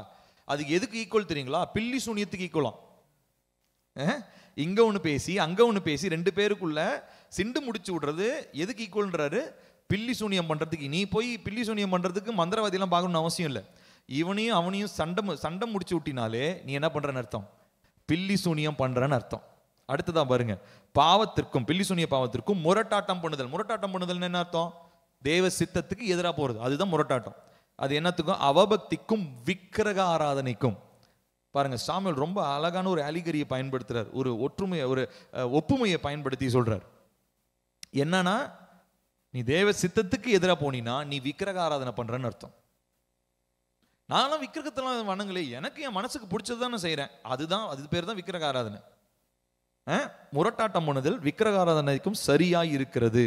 அதுக்கு எதுக்கு ஈக்குவல் தெரியுங்களா? பில்லி சூனியத்துக்கு ஈக்குவலாம். இங்க ஒண்ணு பேசி அங்க ஒண்ணு பேசி ரெண்டு பேருக்குள்ள சிண்டு முடிச்சு விடுறது எதுக்கு ஈக்குவல்ன்றாரு? பில்லி சூனியம் பண்றதுக்கு. நீ போய் பில்லி சூனியம் பண்றதுக்கு மந்திரவாதி எல்லாம் பார்க்கணும்னு அவசியம் இல்லை. இவனையும் அவனையும் சண்டை முடிச்சு விட்டினாலே நீ என்ன பண்றன்னு அர்த்தம்? பில்லி சூனியம் பண்றன்னு அர்த்தம். அடுத்ததான் பாருங்க, பாவத்திற்கும், பில்லி சூனிய பாவத்திற்கும் முரட்டாட்டம் பண்ணுதல் என்ன அர்த்தம்? தேவ சித்தத்துக்கு எதிராக போறது, அதுதான் முரட்டாட்டம். அது என்னத்துக்கும்? அவபக்திக்கும் விக்கிரக ஆராதனைக்கும். பாருங்க, சாமுவேல் ரொம்ப அழகான ஒரு அலிகரியை பயன்படுத்துறார், ஒரு ஒப்புமையை பயன்படுத்தி சொல்றார். என்னன்னா, நீ தேவ சித்தத்துக்கு எதிராக போனீன்னா நீ விக்கிரக ஆராதனை பண்றன்னு அர்த்தம். நானும் விக்கிரகத்தெல்லாம் வணங்கலே, எனக்கு என் மனசுக்கு பிடிச்சது நான் செய்யறேன், அது பேர் தான் விக்கிரக ஆராதனை. முரட்டாட்டம் பண்ணுதல் விக்கிரக ஆராதனைக்கும் சரியாய் இருக்கிறது.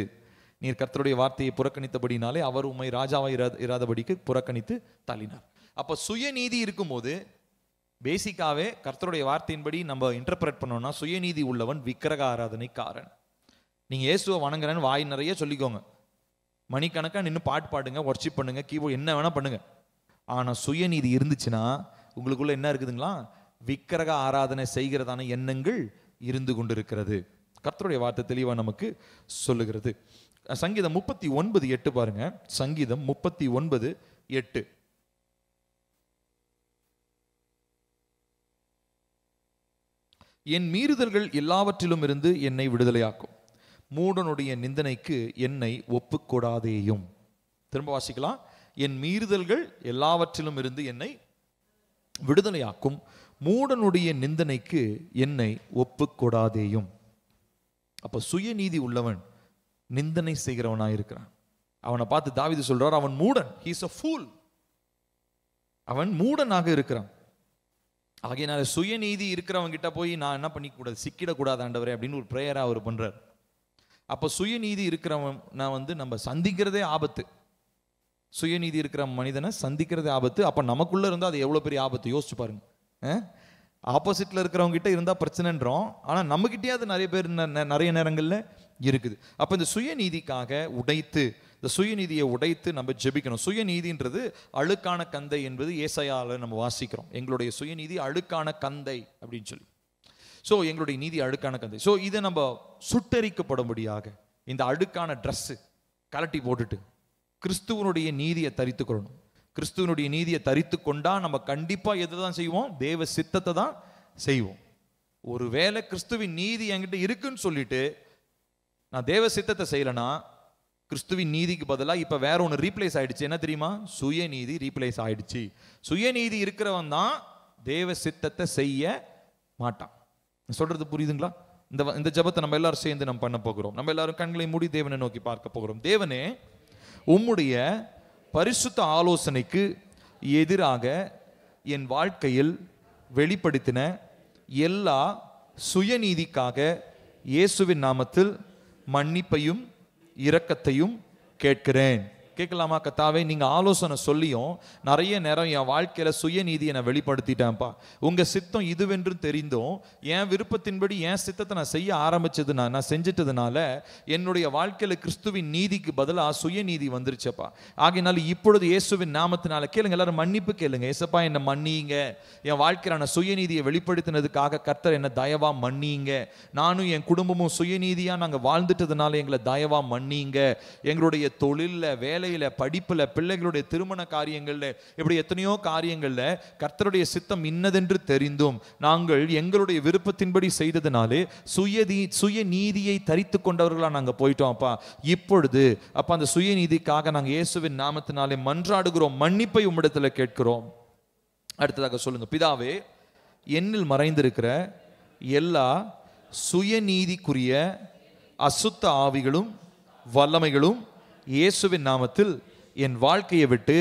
நீர் கர்த்தருடைய வார்த்தையை புறக்கணித்தபடினாலே அவர் உம்மை ராஜாவாய் இராதபடிக்கு புறக்கணித்து தள்ளினார். அப்ப சுயநீதி இருக்கும்போது பேசிக்காவே கர்த்தருடைய வார்த்தையின்படி நம்ம இன்டர்பிரட் பண்ணோம்னா, சுயநீதி உள்ளவன் விக்கிரக ஆராதனைக்காரன். நீங்க இயேசுவை வணங்குறேன்னு வாய் நிறைய சொல்லிக்கோங்க, மணிக்கணக்கா நின்று பாட்டு பாடுங்க, வர்ஷிப் பண்ணுங்க, கீபோர்டு என்ன வேணா பண்ணுங்க. ஆனா சுயநீதி இருந்துச்சுன்னா உங்களுக்குள்ள என்ன இருக்குதுங்களா? விக்கிரக ஆராதனை செய்கிறதான எண்ணங்கள் இருந்து கொண்டிருக்கிறது. கர்த்தருடைய வார்த்தை தெளிவா நமக்கு சொல்லுகிறது. சங்கீதம் 39:8 பாருங்க. சங்கீதம் 39:8. என் மீறுதல்கள் எல்லாவற்றிலும் இருந்து என்னை விடுதலையாக்கும், மூடனுடைய நிந்தனைக்கு என்னை ஒப்புக்கொடாதேயும். திரும்ப வாசிக்கலாம். என் மீறுதல்கள் எல்லாவற்றிலும் இருந்து என்னை விடுதலையாக்கும், மூடனுடைய நிந்தனைக்கு என்னை ஒப்புக்கொடாதேயும். அப்ப சுயநீதி உள்ளவன் நிந்தனை செய்கிறவனாயிருக்கிறான். அவனை பார்த்து தாவீது சொல்றார், அவன் மூடன், he is a fool. அவன் மூடனாக இருக்கிறான். ஆகையினால சுயநீதி இருக்கிறவங்க கிட்ட போய் நான் என்ன பண்ணிக்கூடாது, சிக்கிடக்கூடாது ஆண்டவரே அப்படின்னு ஒரு பிரேயரா அவர் பண்றார். அப்ப சுயநீதி இருக்கிறவன் நம்ம சந்திக்கிறதே ஆபத்து. சுயநீதி இருக்கிற மனிதனை சந்திக்கிறதே ஆபத்து. அப்ப நமக்குள்ள இருந்தா அது எவ்வளவு பெரிய ஆபத்து யோசிச்சு பாருங்க. ஆப்போசிட்ல இருக்கிறவங்க கிட்ட இருந்தால் பிரச்சனைன்றோம், ஆனால் நம்மகிட்டயே அது நிறைய பேர் நிறைய நேரங்களில் இருக்குது. அப்போ இந்த சுயநீதிக்காக இந்த சுயநீதியை உடைத்து நம்ம ஜெபிக்கணும். சுயநீதின்றது அழுக்கான கந்தை என்பது ஏசாயால நம்ம வாசிக்கிறோம். எங்களுடைய சுயநீதி அழுக்கான கந்தை அப்படின்னு சொல்லி. ஸோ எங்களுடைய நீதி அழுக்கான கந்தை. ஸோ இதை நம்ம சுட்டரிக்கப்படும்படியாக இந்த அழுக்கான ட்ரெஸ்ஸு கலட்டி போட்டுட்டு கிறிஸ்துவனுடைய நீதியை தரித்துக்கொள்ளணும். கிறிஸ்துவனுடைய நீதியை தரித்து கொண்டா நம்ம கண்டிப்பாக எதை தான் செய்வோம்? தேவ சித்தத்தை தான் செய்வோம். ஒருவேளை கிறிஸ்துவின் நீதி என்கிட்ட இருக்குன்னு சொல்லிட்டு நான் தேவ சித்தத்தை செய்யலைன்னா கிறிஸ்துவின் நீதிக்கு பதிலாக இப்போ வேற ஒன்று ரீப்ளேஸ் ஆயிடுச்சு. என்ன தெரியுமா? சுயநீதி ரீப்ளேஸ் ஆயிடுச்சு. சுயநீதி இருக்கிறவன் தான் தேவ சித்தத்தை செய்ய மாட்டான். சொல்றது புரியுதுங்களா? இந்த ஜெபத்தை நம்ம எல்லாரும் சேர்ந்து நம்ம பண்ண போகிறோம். நம்ம எல்லாரும் கண்களை மூடி தேவனை நோக்கி பார்க்க போகிறோம். தேவனே, உம்முடைய பரிசுத்த ஆலோசனைக்கு எதிராக என் வாழ்க்கையில் வெளிப்படுத்தின எல்லா சுயநீதிக்காக இயேசுவின் நாமத்தில் மன்னிப்பையும் இரக்கத்தையும் கேட்கிறேன். கேட்கலாமா? கர்த்தாவே, நீங்க ஆலோசனை சொல்லியும் நிறைய நேரம் என் வாழ்க்கையில சுயநீதியை நான் வெளிப்படுத்திட்டேன்ப்பா. உங்க சித்தம் இதுவென்று தெரிந்தும் என் விருப்பத்தின்படி என் சித்தத்தை நான் செய்ய நான் செஞ்சிட்டதுனால என்னுடைய வாழ்க்கையில கிறிஸ்துவின் நீதிக்கு பதிலாக சுயநீதி வந்துருச்சப்பா. ஆகையினால இப்பொழுது இயேசுவின் நாமத்தினால கேளுங்க, எல்லாரும் மன்னிப்பு கேளுங்க. ஏசப்பா, என்னை மன்னிங்க. என் வாழ்க்கையில நான் சுயநீதியை வெளிப்படுத்தினதுக்காக கர்த்தர் என்ன தயவா மன்னிங்க. நானும் என் குடும்பமும் சுயநீதியா நாங்க வாழ்ந்துட்டதுனால எங்களை தயவா மன்னிங்க. எங்களுடைய தொழில்ல, வேலையில, படிப்புல, பிள்ளைகளுடைய திருமண காரியங்கள்ல, இப்படி எத்தனையோ காரியங்கள்ல கர்த்தருடைய சித்தம் இன்னதென்று தெரிந்தும் நாங்கள் எங்களுடைய விருப்பத்தின்படி செய்ததுனாலே சுயநீதியை தரித்து கொண்டவர்களா நாங்க போயிட்டோம் அப்பா. இப்பொழுது அப்ப அந்த சுயநீதிக்காக நாங்க இயேசுவின் நாமத்தினாலே மன்றாடுகிறோம், மன்னிப்பை உம்மிடத்துல கேட்கிறோம். அடுத்ததாக சொல்லுங்க. பிதாவே, என்னில் மறைந்திருக்கிற எல்லா சுயநீதிக்குரிய அசுத்த ஆவிகளும் வல்லமைகளும் இயேசுவின் நாமத்தில் என் வாழ்க்கையை விட்டு,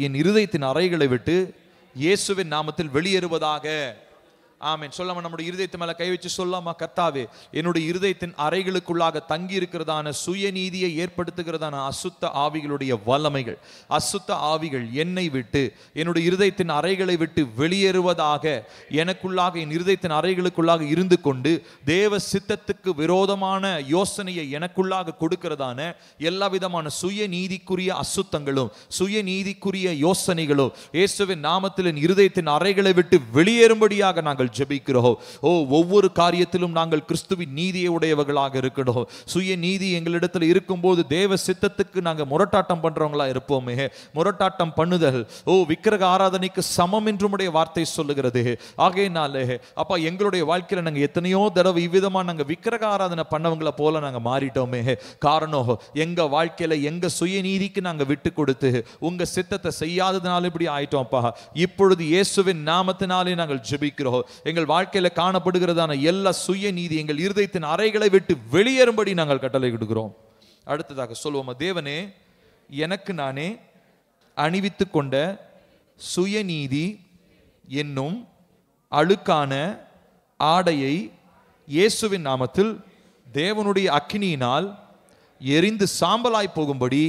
என் இருதயத்தின் அறைகளை விட்டு இயேசுவின் நாமத்தில் வெளியேறுவதாக. ஆமென். சொல்லாம நம்முடைய இருதயத்து மேல கை வச்சு சொல்லாமா? கர்த்தாவே, என்னுடைய இருதயத்தின் அறைகளுக்குள்ளாக தங்கி இருக்கிறதான சுயநீதியை ஏற்படுத்துகிறதான அசுத்த ஆவிகளுடைய வல்லமைகள், அசுத்த ஆவிகள் என்னை விட்டு, என்னுடைய இருதயத்தின் அறைகளை விட்டு வெளியேறுவதாக. எனக்குள்ளாக, என் இருதயத்தின் அறைகளுக்குள்ளாக இருந்து கொண்டு தேவ சித்தத்துக்கு விரோதமான யோசனையை எனக்குள்ளாக கொடுக்கிறதான எல்லா விதமான சுயநீதிக்குரிய அசுத்தங்களும் சுயநீதிக்குரிய யோசனைகளும் இயேசுவின் நாமத்தில் என் இருதயத்தின் அறைகளை விட்டு வெளியேறும்படியாக நாங்கள் ஜெபிக்கிறோம். ஒவ்வொரு காரியத்திலும் நாங்கள் கிறிஸ்துவின் நீதியை உடையவர்களாக இருக்கணும். சுய நீதி எங்களிடத்தில் இருக்கும்போது தேவ சித்தத்துக்கு நாங்கள் முரட்டாட்டம் பண்றவங்களா இருப்போமே. முரட்டாட்டம் பண்ணுதல் விக்கிரக ஆராதனைக்கு சமம் என்று உடைய வார்த்தை சொல்லுகிறது. ஆகையினாலே அப்பா, எங்களுடைய வாழ்க்கையில நாங்கள் எத்தனையோ தடவை இவ்விதமா நாங்கள் விக்கிரக ஆராதனை பண்ணவங்களை போல நாங்கள் மாறிட்டோமே. காரணம், எங்க வாழ்க்கையில எங்க சுயநீதிக்கு நாங்கள் விட்டு கொடுத்து உங்க சித்தத்தை செய்யாததுனால இப்படி ஆயிட்டோம்ப்பா. இப்பொழுது இயேசுவின் நாமத்தினாலே நாங்கள் ஜெபிக்கிறோம். எங்கள் வாழ்க்கையில காணப்படுகிறதான எல்லா சுயநீதி எங்கள் இருதயத்தின் அறைகளை விட்டு வெளியேறும்படி நாங்கள் கட்டளை கொடுக்கிறோம். அடுத்ததாக சொல்லுவோம். தேவனே, எனக்கு நானே அணிவித்து கொண்ட சுயநீதி என்னும் அழுக்கான ஆடையை இயேசுவின் நாமத்தில் தேவனுடைய அக்கினியினால் எரிந்து சாம்பலாய் போகும்படி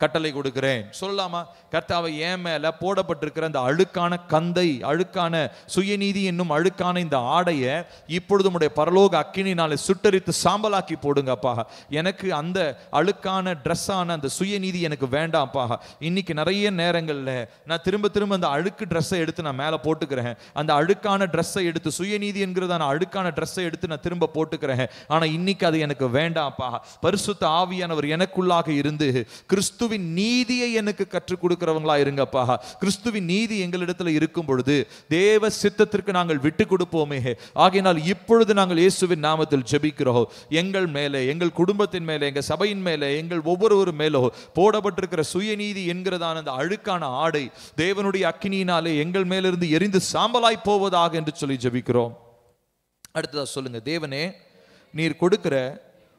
கட்டளை கொடுக்கிறேன். சொல்லலாமா? கர்த்தாவை, என் மேல போடப்பட்டிருக்கிற அந்த அழுக்கான கந்தை, அழுக்கான சுயநீதி என்னும் அழுக்கான இந்த ஆடைய இப்பொழுது உம்முடைய பரலோக அக்கினினாலே சுட்டரித்து சாம்பலாக்கி போடுங்கப்பா. எனக்கு அந்த அழுக்கான ட்ரெஸ்ஸான அந்த சுயநீதி எனக்கு வேண்டாம்ப்பா. இன்னைக்கு நிறைய நேரங்கள்ல நான் திரும்ப அந்த அழுக்கு ட்ரெஸ்ஸை எடுத்து நான் மேல போட்டுக்கிறேன். அந்த அழுக்கான ட்ரெஸ்ஸை எடுத்து, சுயநீதி என்கிறதான அழுக்கான ட்ரெஸ்ஸை எடுத்து நான் திரும்ப போட்டுக்கிறேன். ஆனா இன்னைக்கு அது எனக்கு வேண்டாம்ப்பா. பரிசுத்த ஆவியானவர் எனக்குள்ளாக இருந்து கிறிஸ்துவின் நீதியை எனக்கு கற்றுக் கொடுக்கிறவங்களா இருங்கப்பா. கிறிஸ்துவின் நீதி எங்களிடத்துல இருக்கும் பொழுது தேவ சித்தத்திற்கு நாங்கள் விட்டு கொடுப்போமே. ஆகையினால் இப்பொழுது நாங்கள் இயேசுவின் நாமத்தில் ஜெபிக்கிறோம். எங்கள் மேலே, எங்கள் குடும்பத்தின் மேலே, எங்கள் சபையின் மேலே, எங்கள் ஒவ்வொருவர் மேலோ போடப்பட்டிருக்கிற சுயநீதி என்கிறதான அந்த அழுக்கான ஆடை தேவனுடைய அக்கினியினாலே எங்கள் மேலிருந்து எரிந்து சாம்பலாய் போவதாக என்று சொல்லி ஜெபிக்கிறோம். அடுத்ததா சொல்லுங்க. தேவனே, நீர் கொடுக்கிற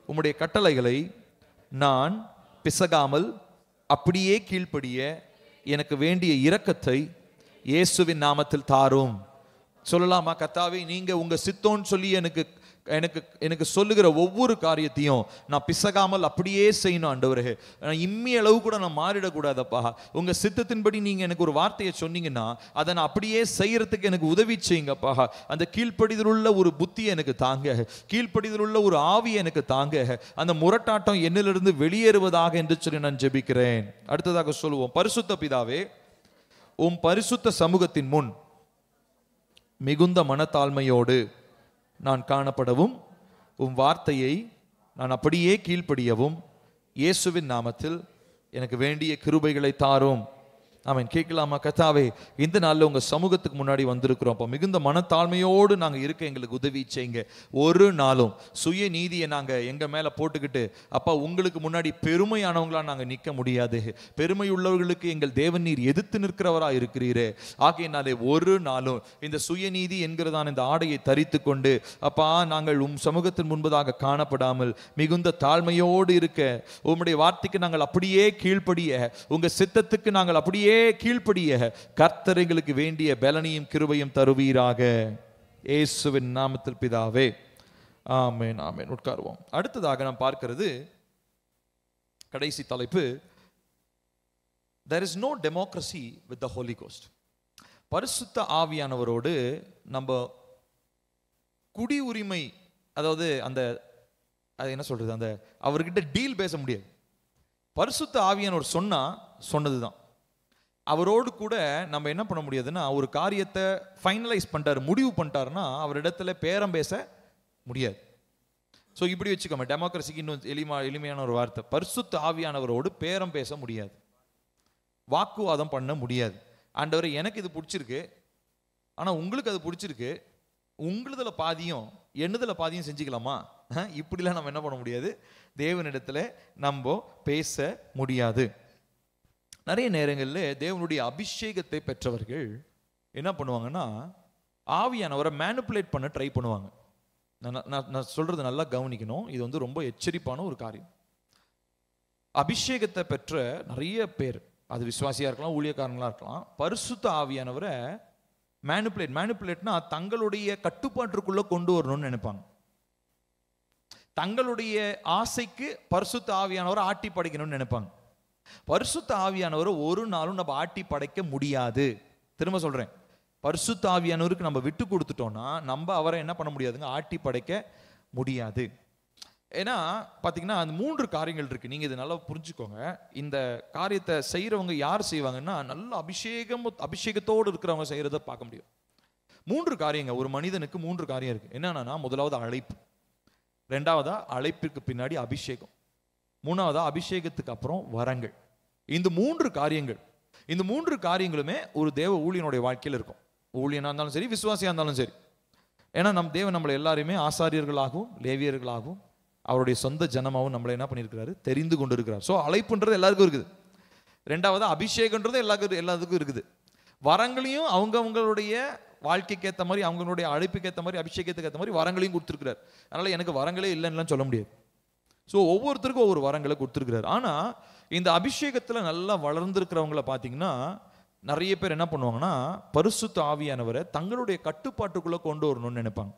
உம்முடைய கட்டளைகளை நான் பிசகாமல் அப்படியே கீழ்ப்படிய எனக்கு வேண்டிய இரக்கத்தை இயேசுவின் நாமத்தில் தாரும். சொல்லலாமா? கர்த்தாவே, நீங்க உங்க சித்தோன்னு சொல்லி எனக்கு எனக்கு எனக்கு சொல்லுகிற ஒவ்வொரு காரியத்தையும் நான் பிசகாமல் அப்படியே செய்யணும் ஆண்டவரே. இம்மி அளவு கூட நான் மாறிடக்கூடாதப்பா. உங்க சித்தத்தின்படி நீங்க எனக்கு ஒரு வார்த்தையை சொன்னீங்கன்னா அதை நான் அப்படியே செய்யறதுக்கு எனக்கு உதவி செய்யுங்கப்பா. அந்த கீழ்ப்படிதல் உள்ள ஒரு புத்தியை எனக்கு தாங்க, கீழ்ப்படிதல் உள்ள ஒரு ஆவியை எனக்கு தாங்க, அந்த முரட்டாட்டம் என்னிலிருந்து வெளியேறுவதாக என்று சொல்லி நான் ஜெபிக்கிறேன். அடுத்ததாக சொல்லுவோம். பரிசுத்த பிதாவே, உம் பரிசுத்த சமூகத்தின் முன் மிகுந்த மனத்தாழ்மையோடு நான் காணப்படவும், உம் வார்த்தையை நான் அப்படியே கீழ்ப்படியவும் இயேசுவின் நாமத்தில் எனக்கு வேண்டிய கிருபைகளை தாரும். ஆமென். கேட்கலாமா? கர்த்தாவே, இந்த நாளில் உங்கள் சமூகத்துக்கு முன்னாடி வந்திருக்கிறோம். அப்போ மிகுந்த மனத்தாழ்மையோடு நாங்கள் இருக்க எங்களுக்கு உதவி செய்யுங்க. ஒரு நாளும் சுய நீதியை நாங்கள் எங்கள் மேலே போட்டுக்கிட்டு அப்பா உங்களுக்கு முன்னாடி பெருமையானவங்களாக நாங்கள் நிற்க முடியாது. பெருமை உள்ளவர்களுக்கு எங்கள் தேவன் நீர் எதிர்த்து நிற்கிறவராக இருக்கிறீரே. ஆகையினாலே ஒரு நாளும் இந்த சுயநீதி என்கிறதான இந்த ஆடையை தரித்து கொண்டு அப்பா நாங்கள் உம் சமூகத்தின் முன்பதாக காணப்படாமல் மிகுந்த தாழ்மையோடு இருக்க, உம்முடைய வார்த்தைக்கு நாங்கள் அப்படியே கீழ்ப்படிய, உங்கள் சித்தத்துக்கு நாங்கள் அப்படியே கீழ்ப்படிய கர்த்தர் எங்களுக்கு வேண்டிய பலனையும் கிருபையும் தருவீராக. இயேசுவின் நாமத்தில் பிதாவே, ஆமென், ஆமென். உட்காருவோம். அடுத்ததாக நாம் பார்க்கிறது கடைசி தலைப்பு, there is no democracy with the Holy Ghost. பரிசுத்த ஆவியானவரோடு நம்ம குடி உரிமை, அதாவது அந்த அது என்ன சொல்றது, அந்த அவர்கிட்ட டீல் பேச முடியாது. பரிசுத்த ஆவியானவர் சொன்னதுதான். அவரோடு கூட நம்ம என்ன பண்ண முடியாதுன்னா, ஒரு காரியத்தை ஃபைனலைஸ் பண்ணிட்டாரு, முடிவு பண்ணிட்டாருன்னா அவரிடத்துல பேரம் பேச முடியாது. ஸோ இப்படி வச்சுக்கோங்க, டெமோக்ரஸிக்கு இன்னும் எளிமையான ஒரு வார்த்தை, பரிசுத்த ஆவியானவரோடு பேரம் பேச முடியாது, வாக்குவாதம் பண்ண முடியாது. ஆண்டவரே எனக்கு இது பிடிச்சிருக்கு, ஆனால் உங்களுக்கு அது பிடிச்சிருக்கு, உங்களுதுல பாதியும் என்னதுல பாதியும் செஞ்சுக்கலாமா? இப்படிலாம் நம்ம என்ன பண்ண முடியாது, தேவனிடத்துல நம்ம பேச முடியாது. நிறைய நேரங்களில் தேவனுடைய அபிஷேகத்தை பெற்றவர்கள் என்ன பண்ணுவாங்கன்னா, ஆவியானவரை மேனிப்புலேட் பண்ண ட்ரை பண்ணுவாங்க. நான் சொல்றது நல்லா கவனிக்கணும், இது வந்து ரொம்ப எச்சரிப்பான ஒரு காரியம். அபிஷேகத்தை பெற்ற நிறைய பேர், அது விசுவாசியா இருக்கலாம், ஊழியக்காரங்களா இருக்கலாம், பரிசுத்த ஆவியானவரை மேனிப்புலேட்னா தங்களுடைய கட்டுப்பாட்டிற்குள்ள கொண்டு வரணும்னு நினைப்பாங்க. தங்களுடைய ஆசைக்கு பரிசுத்த ஆவியானவரை ஆட்டி படைக்கணும்னு நினைப்பாங்க. பரிசுத்த ஆவியானவரை ஒரு நாளும் நம்ம ஆட்டி படைக்க முடியாது. திரும்ப சொல்றேன், பரிசுத்த ஆவியானவருக்கு நம்ம விட்டு கொடுத்துட்டோம்னா நம்ம அவரை என்ன பண்ண முடியாதுங்க, ஆட்டி படைக்க முடியாது. ஏன்னா பாத்தீங்கன்னா அந்த 3 காரியங்கள் இருக்கு. நீங்க இது நல்லா புரிஞ்சுக்கோங்க. இந்த காரியத்தை செய்யறவங்க யார் செய்வாங்கன்னா, நல்ல அபிஷேகத்தோடு இருக்கிறவங்க செய்யறத பார்க்க முடியும். 3 காரியங்க. ஒரு மனிதனுக்கு 3 காரியம் இருக்கு. என்னன்னா, முதலாவது அழைப்பு, ரெண்டாவதா அழைப்பிற்கு பின்னாடி அபிஷேகம், மூணாவதா அபிஷேகத்துக்கு அப்புறம் வரங்கள். இந்த 3 காரியங்கள், இந்த 3 காரியங்களுமே ஒரு தேவ ஊழியனுடைய வாழ்க்கையில் இருக்கும். ஊழியனா இருந்தாலும் சரி, விசுவாசியா இருந்தாலும் சரி. ஏன்னா நம் தேவன் நம்மளை எல்லாரையுமே ஆசாரியர்களாகவும் லேவியர்களாகவும் அவருடைய சொந்த ஜனமாகவும் நம்மளை என்ன பண்ணியிருக்கிறாரு, தெரிந்து கொண்டு இருக்கிறார். ஸோ அழைப்புன்றது எல்லாருக்கும் இருக்குது. ரெண்டாவது அபிஷேகன்றது எல்லாத்துக்கும் இருக்குது. வரங்களையும் அவங்களுடைய வாழ்க்கைக்கு ஏற்ற மாதிரி, அவங்களுடைய அழைப்புக்கு ஏற்ற மாதிரி, அபிஷேகத்துக்கு ஏற்ற மாதிரி வரங்களையும் கொடுத்துருக்கிறார். அதனால எனக்கு வரங்களே இல்லைன்னு சொல்ல முடியாது. ஸோ ஒவ்வொருத்தருக்கும் ஒவ்வொரு வரங்களை கொடுத்துருக்கிறார். ஆனால் இந்த அபிஷேகத்தில் நல்லா வளர்ந்துருக்கிறவங்கள பார்த்தீங்கன்னா, நிறைய பேர் என்ன பண்ணுவாங்கன்னா, பரிசுத்த ஆவியானவரை தங்களுடைய கட்டுப்பாட்டுக்குள்ளே கொண்டு வரணும்னு நினைப்பாங்க.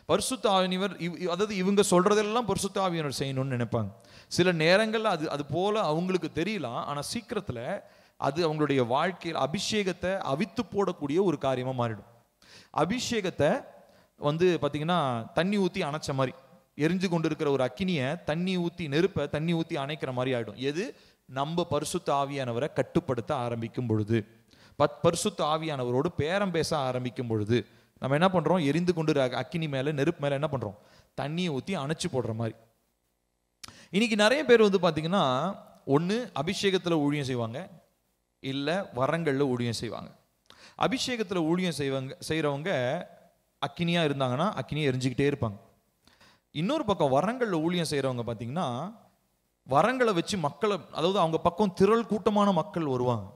பரிசுத்த ஆவியானவர் அதாவது இவங்க சொல்றதெல்லாம் பரிசுத்த ஆவியானவர் செய்யணும்னு நினைப்பாங்க. சில நேரங்களில் அது போல அவங்களுக்கு தெரியலாம், ஆனால் சீக்கிரத்தில் அது அவங்களுடைய வாழ்க்கையில் அபிஷேகத்தை அவித்து போடக்கூடிய ஒரு காரியமாக மாறிடும். அபிஷேகத்தை வந்து பார்த்தீங்கன்னா தண்ணி ஊற்றி அணைச்ச மாதிரி, எரிஞ்சு கொண்டு இருக்கிற ஒரு அக்கினியை தண்ணி ஊற்றி, நெருப்பை தண்ணி ஊற்றி அணைக்கிற மாதிரி ஆகிடும். எது? நம்ம பரிசுத்த ஆவியானவரை கட்டுப்படுத்த ஆரம்பிக்கும் பொழுது, பரிசுத்த ஆவியானவரோடு பேரம் பேச ஆரம்பிக்கும் பொழுது நம்ம என்ன பண்றோம், எரிந்து கொண்டு அக்கினி மேல, நெருப்பு மேல என்ன பண்றோம், தண்ணியை ஊற்றி அணைச்சு போடுற மாதிரி. இன்னைக்கு நிறைய பேர் வந்து பார்த்தீங்கன்னா, ஒன்று அபிஷேகத்தில் ஊழியம் செய்வாங்க, இல்லை வரங்களில் ஊழியம் செய்வாங்க. அபிஷேகத்தில் ஊழியம் செய்கிறவங்க அக்கினியாக இருந்தாங்கன்னா அக்கினியை எரிஞ்சுக்கிட்டே இருப்பாங்க. இன்னொரு பக்கம் வரங்களில் ஊழியம் செய்கிறவங்க பார்த்தீங்கன்னா, வரங்களை வச்சு மக்களை, அதாவது அவங்க பக்கம் திரள் கூட்டமான மக்கள் வருவாங்க.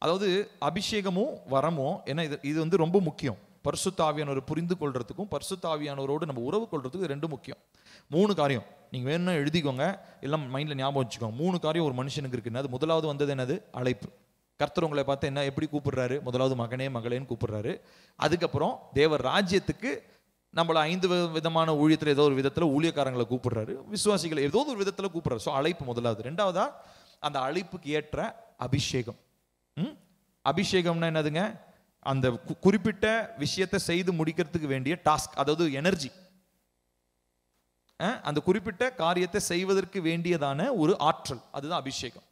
அதாவது அபிஷேகமும் வரமும் ஏன்னா இது வந்து ரொம்ப முக்கியம். பரிசுத்த ஆவியானவரை புரிந்து கொள்றதுக்கும் பரிசுத்த ஆவியானவரோடு நம்ம உறவு கொள்றதுக்கும் 2 முக்கியம். 3 காரியம் நீங்கள் வேணும்னா எழுதிக்கோங்க, எல்லாம் மைண்டில் ஞாபகம் வச்சுக்கோங்க. 3 காரியம் ஒரு மனுஷனுக்கு இருக்குன்னு. அது முதலாவது வந்தது என்னது? அழைப்பு. கர்த்தர் உங்களை பார்த்து என்ன எப்படி கூப்பிடுறாரு? முதலாவது மகனே மகளேன்னு கூப்பிடுறாரு. அதுக்கப்புறம் தேவர் ராஜ்யத்துக்கு நம்மள 5 விதமான ஊழியத்தில் ஏதோ ஒரு விதத்தில் ஊழியக்காரங்களை கூப்பிடுறாரு, விசுவாசிகளை ஏதோ ஒரு விதத்தில் கூப்பிடுறாரு. ஸோ அழைப்பு முதலாவது. ரெண்டாவதா அந்த அழைப்புக்கு ஏற்ற அபிஷேகம். அபிஷேகம்னா என்னதுங்க? அந்த குறிப்பிட்ட விஷயத்தை செய்து முடிக்கிறதுக்கு வேண்டிய டாஸ்க், அதாவது எனர்ஜி. அந்த குறிப்பிட்ட காரியத்தை செய்வதற்கு வேண்டியதான ஒரு ஆற்றல், அதுதான் அபிஷேகம்.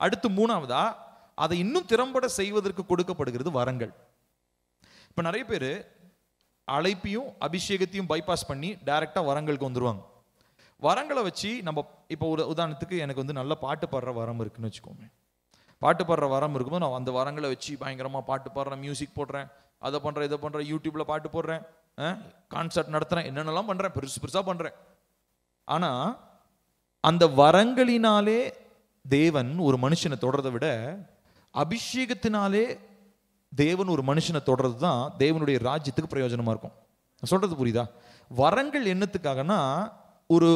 அடுத்து மூணாவதா அதை இன்னும் திறம்பட செய்வதற்கு கொடுக்கப்படுகிறது வரங்கள். இப்ப நிறைய பேர் அழைப்பையும் அபிஷேகத்தையும் பைபாஸ் பண்ணி டைரக்டா வரங்களுக்கு வந்துருவாங்க. வரங்களை வச்சு நம்ம இப்போ ஒரு உதாரணத்துக்கு எனக்கு வந்து நல்ல பாட்டு பாடுற வரம் இருக்குன்னு வச்சுக்கோங்க. பாட்டு பாடுற வரம் இருக்கும்போது நான் அந்த வரங்களை வச்சு பயங்கரமா பாட்டு பாடுறேன், மியூசிக் போடுறேன், அதை பண்றேன், இதை பண்றேன், யூடியூப்ல பாட்டு போடுறேன், கான்சர்ட் நடத்துறேன், என்னென்னலாம் பண்றேன், பெருசு பெருசா பண்றேன். ஆனா அந்த வரங்களினாலே தேவன் ஒரு மனுஷனை தொடர்றதை விட அபிஷேகத்தினாலே தேவன் ஒரு மனுஷனை தொடர்றது தான் தேவனுடைய ராஜ்யத்துக்கு பிரயோஜனமா இருக்கும். சொல்றது புரியுதா? வரங்கள் என்னத்துக்காகனா ஒரு,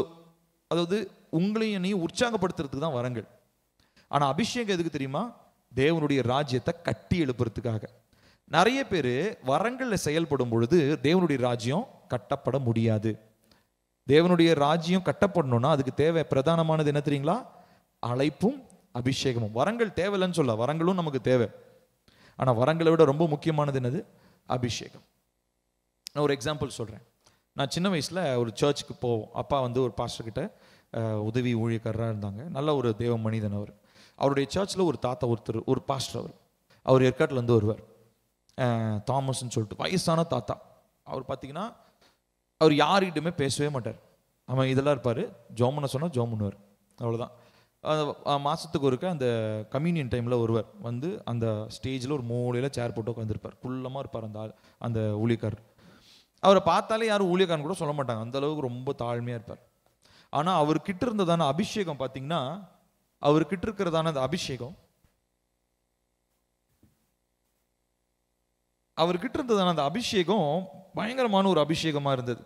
அதாவது உங்களையும் என்னையும் உற்சாகப்படுத்துறதுக்கு தான் வரங்கள். ஆனா அபிஷேகம் எதுக்கு தெரியுமா? தேவனுடைய ராஜ்யத்தை கட்டி எழுப்புறதுக்காக. நிறைய பேர் வரங்கள்ல செயல்படும் பொழுது தேவனுடைய ராஜ்யம் கட்டப்பட முடியாது. தேவனுடைய ராஜ்யம் கட்டப்படணும்னா அதுக்கு தேவை பிரதானமானது என்ன தெரியுங்களா? அழைப்பும் அபிஷேகமும். வரங்கள் தேவையில்லைன்னு சொல்ல, வரங்களும் நமக்கு தேவை. ஆனா வரங்களை விட ரொம்ப முக்கியமானது என்னது? அபிஷேகம். நான் ஒரு எக்ஸாம்பிள் சொல்றேன். நான் சின்ன வயசுல ஒரு சர்ச்சுக்கு போவோம். அப்பா வந்து ஒரு பாஸ்டர் கிட்ட உதவி ஊழியக்காரராக இருந்தாங்க. நல்ல ஒரு தேவ மனிதன் அவர். அவருடைய சர்ச்சில் ஒரு தாத்தா ஒருத்தர், ஒரு பாஸ்டர், அவர் ஏற்காட்டிலேருந்து வருவார். தாமஸ்ன்னு சொல்லிட்டு வயசான தாத்தா. அவர் பார்த்தீங்கன்னா அவர் யார்கிட்டுமே பேசவே மாட்டார். அவன் இதெல்லாம் இருப்பார், ஜோமனை சொன்னால் ஜோமுன்னுவார், அவ்வளோதான். மாதத்துக்கு ஒருக்க அந்த கம்யூனியன் டைமில் ஒருவர் வந்து அந்த ஸ்டேஜில் ஒரு மூலையில் சேர் போட்டு உட்காந்துருப்பார். குள்ளமாக இருப்பார் அந்த ஊழியக்காரர். அவரை பார்த்தாலே யாரும் ஊழியக்காரன் கூட சொல்ல மாட்டாங்க, அந்த அளவுக்கு ரொம்ப தாழ்மையாக இருப்பார். ஆனால் அவர்கிட்ட இருந்ததான அபிஷேகம் பார்த்தீங்கன்னா, அவர்கிட்ட இருக்கிறதான அந்த அபிஷேகம், அவர்கிட்ட இருந்ததான அந்த அபிஷேகம் பயங்கரமான ஒரு அபிஷேகமாக இருந்தது.